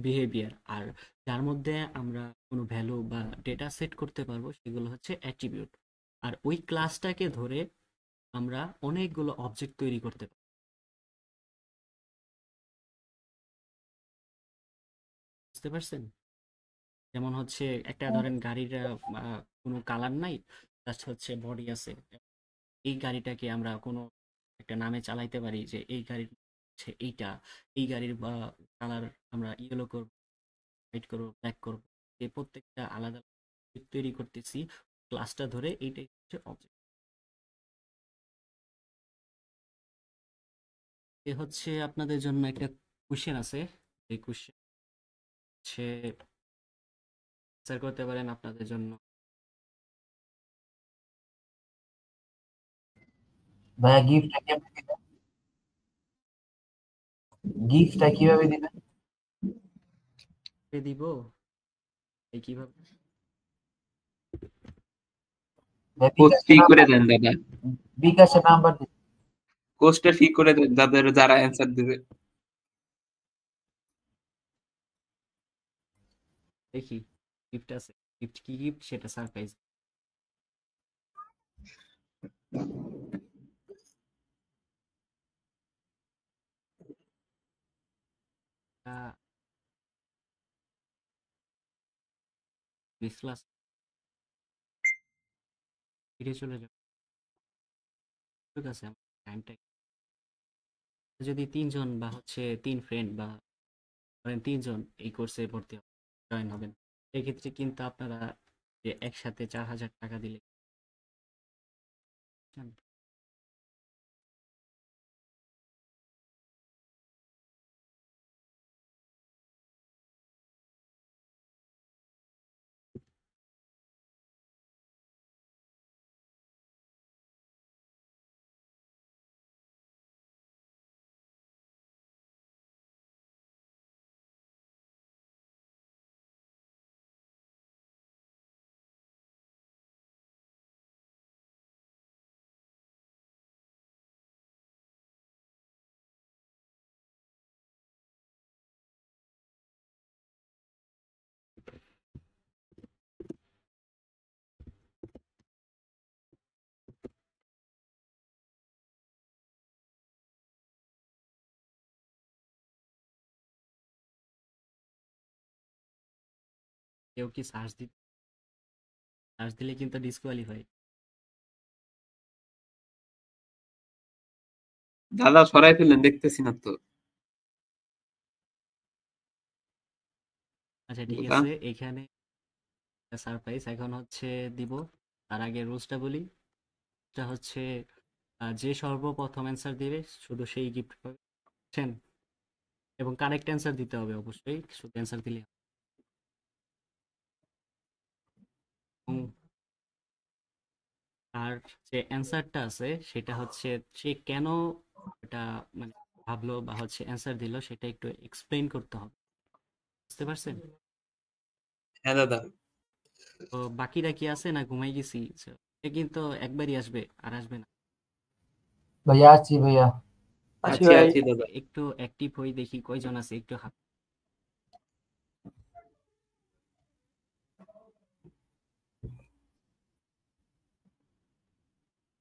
বিহেভিয়ার। আর যার মধ্যে আমরা কোনো ভ্যালু বা ডেটা সেট করতে পারবো সেগুলো হচ্ছে অ্যাট্রিবিউট। আর ওই ক্লাসটাকে ধরে আমরা অনেকগুলো অবজেক্ট তৈরি করতে পারি। বুঝতে পারছেন? যেমন হচ্ছে একটা ধরেন গাড়ির কোনো কালার নাই, জাস্ট হচ্ছে বডি আছে। এই গাড়িটাকে আমরা কোনো একটা নামে চালাইতে পারি যে এই গাড়ির হচ্ছে এইটা, এই গাড়ির বা কালার আমরা ইয়েলো করবো, হোয়াইট করবো, ব্ল্যাক করবো। এই প্রত্যেকটা আলাদা তৈরি করতেছি ক্লাসটা ধরে, এইটাই হচ্ছে অবজেক্ট। এ হচ্ছে আপনাদের জন্য একটা কোশ্চেন আছে, এই কোশ্চেন হচ্ছে অ্যান্সার করতে পারেন আপনাদের জন্য। ভাইয়া গিফটটা কেমনে দিবেন? গিফটটা কিভাবে দিবেন? দিব এই কিভাবে? ভাই কোর্স বিকাশের ফ্রি করে নাম্বার দেন দাদা, বিকাশের নাম্বার দিন। কোর্সটা ফ্রি করে দেন যাদের যারা অ্যান্সার দেবে। দেখি গিফট আছে, গিফট কি গিফট সেটা সারপ্রাইজ। মিস ক্লাস ফিরে চলে যাবে, ঠিক আছে? টাইমটা যদি তিনজন বা হচ্ছে তিন ফ্রেন্ড বা ধরেন তিনজন এই কোর্সে ভর্তি জয়েন হবেন, সেক্ষেত্রে কিন্তু আপনারা যে একসাথে 4,000 টাকা দিলে, বুঝছেন? কেউ কি সার্চ দিলে কিন্তু ডিসকোয়ালিফাই। দাদা সরাই ফেললেন, দেখতেছি না তো। আচ্ছা ঠিক দাদা আছে, এখানে সারপ্রাইজ এখন হচ্ছে দিব। তার আগে রুলসটা বলি। এটা হচ্ছে যে সর্বপ্রথম অ্যান্সার দিবে শুধু সেই গিফট পাবে, বুঝছেন? এবং কারেক্ট অ্যান্সার দিতে হবে অবশ্যই, শুধু অ্যান্সার দিলে হবে না। এবং আর যে অ্যান্সারটা আছে সেটা হচ্ছে সে কেন এটা মানে ভাবলো বা হচ্ছে অ্যান্সার দিল সেটা একটু এক্সপ্লেইন করতে হবে। বুঝতে পারছেন? হ্যাঁ দাদা, তো বাকিরা কি আছে না ঘুমাই গেছি? সে কিন্তু একবারই আসবে, আর আসবে না। ভাইয়া আছি ভাইয়া। আছি আছি ভাই। আছি দাদা। একটু অ্যাক্টিভ হই, দেখি কয়জন আছে, একটু হাত।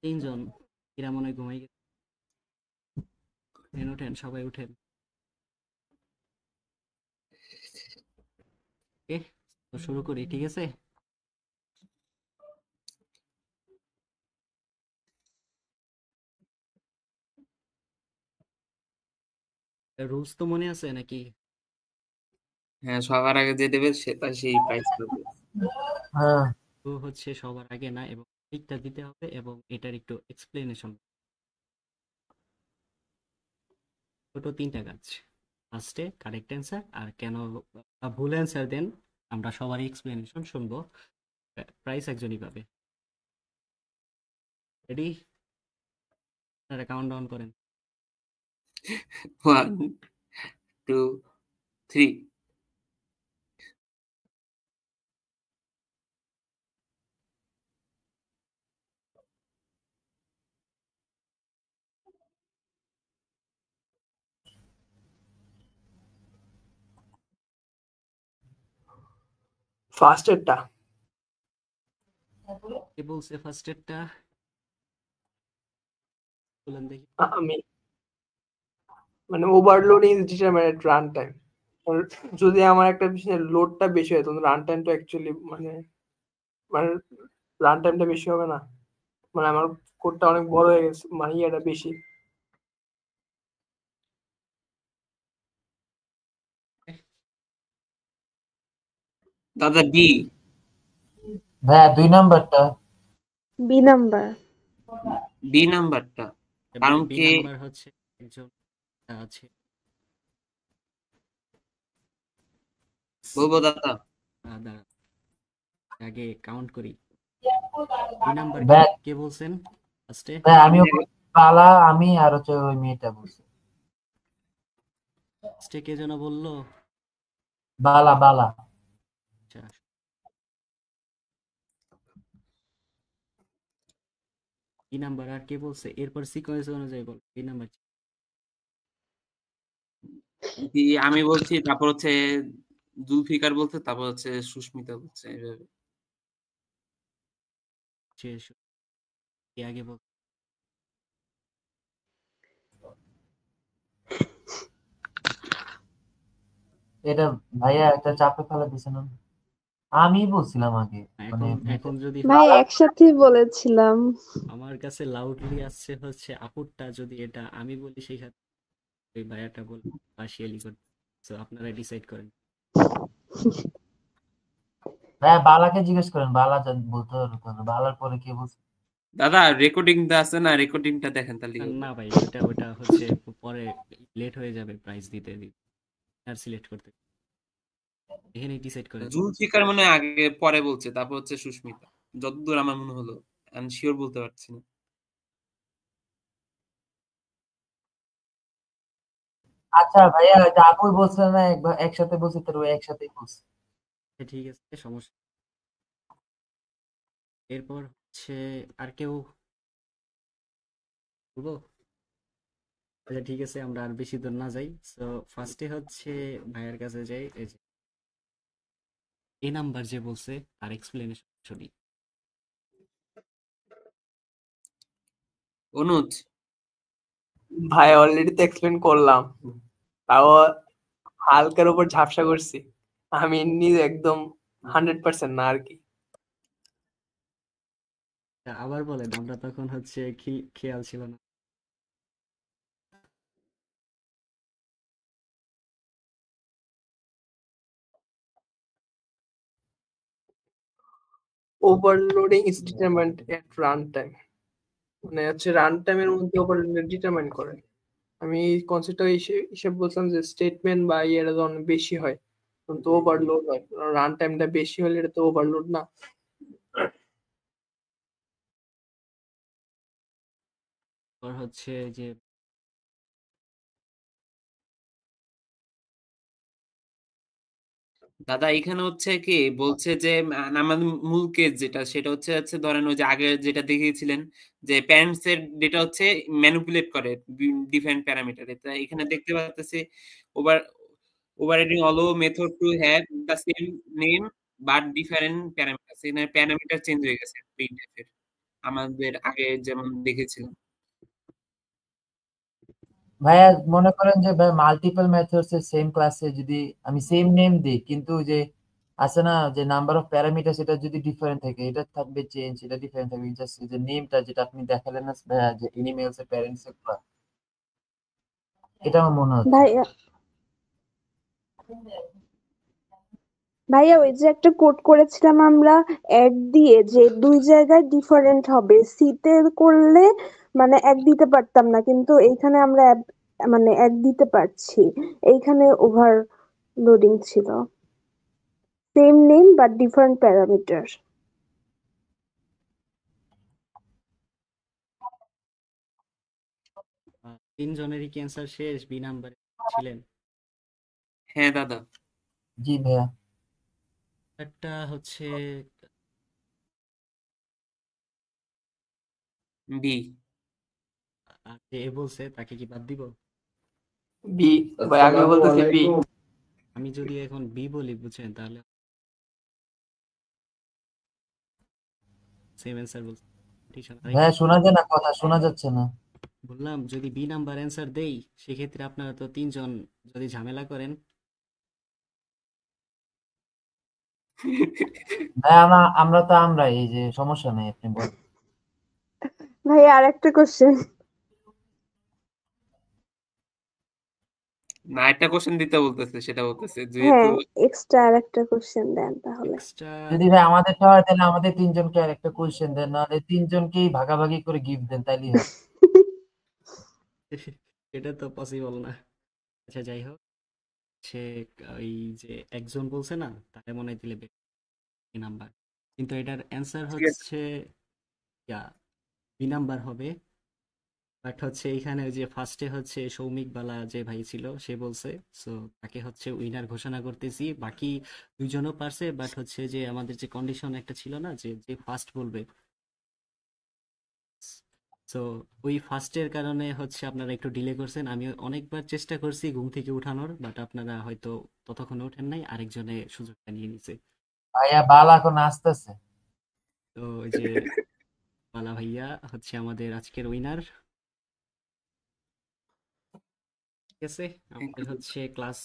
তিনজন। এরা মনে হয় ঘুমাই গেছে। উঠেন উঠেন, সবাই উঠেন। ওকে, তো শুরু করি, ঠিক আছে? রুলস তো মনে আছে নাকি? হ্যাঁ, সবার আগে যে দেবে সেই প্রাইজ পাবে। হ্যাঁ তো হচ্ছে সবার আগে না, এবং ঠিকটা দিতে হবে এবং এটার একটু এক্সপ্লেনেশন। ছোট 3টা কাজ। ফার্স্টে কারেক্ট অ্যান্সার, আর কেন ভুল অ্যান্সার দেন আমরা সবারই এক্সপ্লেনেশন শুনবো। প্রাইস একজনই পাবে। রেডি? আপনারা কাউন্ট ডাউন করেন। 1 2 3 ফার্স্টেরটা কে বলছে ফার্স্টেরটা? বলেন দেখি। আমি মানে overload is determined at run time. যদি আমার একটা পিছনে লোডটা বেশি হয় তখন রান টাইমটা অ্যাকচুয়ালি মানে রান টাইমটা বেশি হবে না, মানে আমার কোডটা অনেক বড় হয়ে গেছে, মানে ইয়েটা বেশি। দাদা বি। ভাইয়া 2 নাম্বারটা। B number. বি নাম্বারটা কারণ বি কি নাম্বার হচ্ছে একজন আছে। বলবো দাদা? দাঁড়া, আগে কাউন্ট করি। বি নাম্বার ভাই কে বলছেন ফার্স্টে? ভাই আমিও পালা, আমি আর হচ্ছে ওই মেয়েটা বলছি। ফার্স্টে কে যেন বললো? বালা বালা। আচ্ছা, বি নাম্বার আর কে বলছে? এরপর সিকোয়েন্স অনুযায়ী বল। বি নাম্বার বি আমি বলছি, তারপর হচ্ছে জুলফিকার বলছে, তারপর হচ্ছে সুস্মিতা বলছে, এইভাবে। কে আগে বল? এটা ভাইয়া একটা চাপে ফেলা দিছে না? আমি বলছিলাম আগে, মানে এখন এখন যদি ভাই একসাথেই বলেছিলাম। আমার কাছে লাউডলি আসছে হচ্ছে আপুরটা, যদি এটা আমি বলি সেই সাথে ওই ভাইয়াটা বল পার্শিয়ালি করতে। সো আপনারা ডিসাইড করেন। ভাইয়া বালাকে জিজ্ঞেস করেন, বালা বলতে পারতো না, বালার পরে কে বলছে? দাদা রেকর্ডিংটা আছে না, রেকর্ডিংটা দেখেন তাহলে হবে। না ভাই, ওটা ওটা হচ্ছে পরে লেট হয়ে যাবে প্রাইস দিতে আর সিলেক্ট করতে। এখানেই ডিসাইড করেন। জুলফিকার মানে আগে পরে বলছে, তারপর হচ্ছে সুস্মিতা, যতদূর আমার মনে হলো। আমি শিওর বলতে পারছি না। আচ্ছা ভাইয়া, ওই যে আপুই বলছে না একবার একসাথে বলছি, তোর ওই একসাথেই বলছে। ঠিক আছে, সমস্যা। এরপর হচ্ছে আর কেউ বলবো? আচ্ছা ঠিক আছে, আমরা আর বেশি দূর না যাই। সো ফার্স্টে হচ্ছে ভাইয়ার কাছে যাই। এই যে এ নাম্বার যে বলছে তার এক্সপ্লেনেশন শুনি। অনুজ, ভাই অলরেডি তো এক্সপ্লেন করলাম, তাও হালকার উপর ঝাপসা করছি। আমি এমনি একদম 100% না আর কি। আবার বলেন, আমরা তখন হচ্ছে খেয়াল ছিল না। Overloading is determined at run time, মানে হচ্ছে রান টাইমের মধ্যে ওভারলোড ডিটারমাইন করে। আমি এই কনসেপ্টটা হিসেবে বলছিলাম যে স্টেটমেন্ট বা ইয়েটা যখন বেশি হয় তখন তো ওভারলোড হয়, রান টাইমটা বেশি হলে এটা তো ওভারলোড না। তারপর হচ্ছে যে দাদা এখানে হচ্ছে কি বলছে যে আমাদের মূল কেস যেটা, সেটা হচ্ছে ধরেন ওই যে আগে যেটা দেখিয়েছিলেন যে প্যারেন্টস এর ডেটা হচ্ছে ম্যানিপুলেট করে ডিফারেন্ট প্যারামিটারে। তা এখানে দেখতে পাচ্ছি over overriding allow method to have the same name but different parameter. এখানে প্যারামিটার চেঞ্জ হয়ে গেছে প্রিন্টএফ এর, আমাদের আগে যেমন দেখেছিলাম। ভাইয়া মনে করেন যে ভাই মাল্টিপল মেথডস এর সেম ক্লাসে যদি আমি সেম নেম দিই, কিন্তু যে আছে না যে নাম্বার অফ প্যারামিটার, সেটা যদি ডিফারেন্ট থাকে, এটা থাকবে চেঞ্জ, এটা ডিফারেন্ট থাকবে। জাস্ট যে নেমটা যেটা আপনি দেখালেন না ভাইয়া, যে এনিমেলস এর প্যারেন্টস এর গুলা, এটা আমার মনে হচ্ছে। ভাই ভাইয়া ওই যে একটা কোড করেছিলাম আমরা এক দিয়ে যে দুই জায়গায় ডিফারেন্ট হবে, সিতে করলে মানে এক দিতে পারতাম না, কিন্তু এইখানে আমরা মানে এক দিতে পারছি। এইখানে ওভারলোডিং ছিল, same name but different parameter. তিনজনেরই কি অ্যান্সার শেষ? বি নাম্বারে ছিলেন? হ্যাঁ দাদা। জি ভাইয়া। একটা হচ্ছে বি। আর যে এ বলছে তাকে কি বাদ দিব? বি ভাই, আমি বলতেছি বি। আমি যদি এখন বি বলি বুঝছেন, তাহলে সেম অ্যান্সার বলছে। ভাইয়া শোনা যায় না, কথা শোনা যাচ্ছে না। বললাম যদি বি নাম্বার অ্যান্সার দেই সেক্ষেত্রে আপনারা তো তিনজন যদি ঝামেলা করেন। ভাই আমরা তো আমরা এই যে সমস্যা নেই, আপনি বলেন। ভাইয়া আর একটা কোশ্চেন। না, একটা কোশ্চেন দিতে বলতেছে, সেটা বলতেছে যেহেতু হ্যাঁ, এক্সট্রা আর একটা কোশ্চেন দেন তাহলে। এক্সট্রা যদি ভাই আমাদেরটা হয় তাহলে আমাদের তিনজনকে আর একটা কোয়েশ্চেন দেন, নাহলে তিনজনকেই ভাগাভাগি করে গিফট দেন, তাইলেই হয়। এটা তো পসিবল না। আচ্ছা যাই হোক, সে ওই যে একজন বলছে না, তাকে মনে হয় দিলে বি নাম্বার, কিন্তু এটার অ্যান্সার ঠিক আছে। হচ্ছে বি নাম্বার হবে। বাট হচ্ছে এইখানে ওই যে ফার্স্টে হচ্ছে সৌমিক বালা যে ভাই ছিল সে বলছে, সো তাকে হচ্ছে উইনার ঘোষণা করতেছি। বাকি দুইজনও পারছে, বাট হচ্ছে যে আমাদের যে কন্ডিশন একটা ছিল না যে যে ফার্স্ট বলবে, সো ওই ফার্স্টের কারণে হচ্ছে আপনারা একটু ডিলে করছেন। আমি অনেকবার চেষ্টা করছি ঘুম থেকে উঠানোর, বাট আপনারা হয়তো ততক্ষণে ওঠেন নাই, আরেকজনে সুযোগটা নিয়ে নিছে। ভাইয়া বালা এখন আসতেছে। তো ওই যে বালা ভাইয়া হচ্ছে আমাদের আজকের উইনার। ঠিক আছে, আমাদের হচ্ছে ক্লাস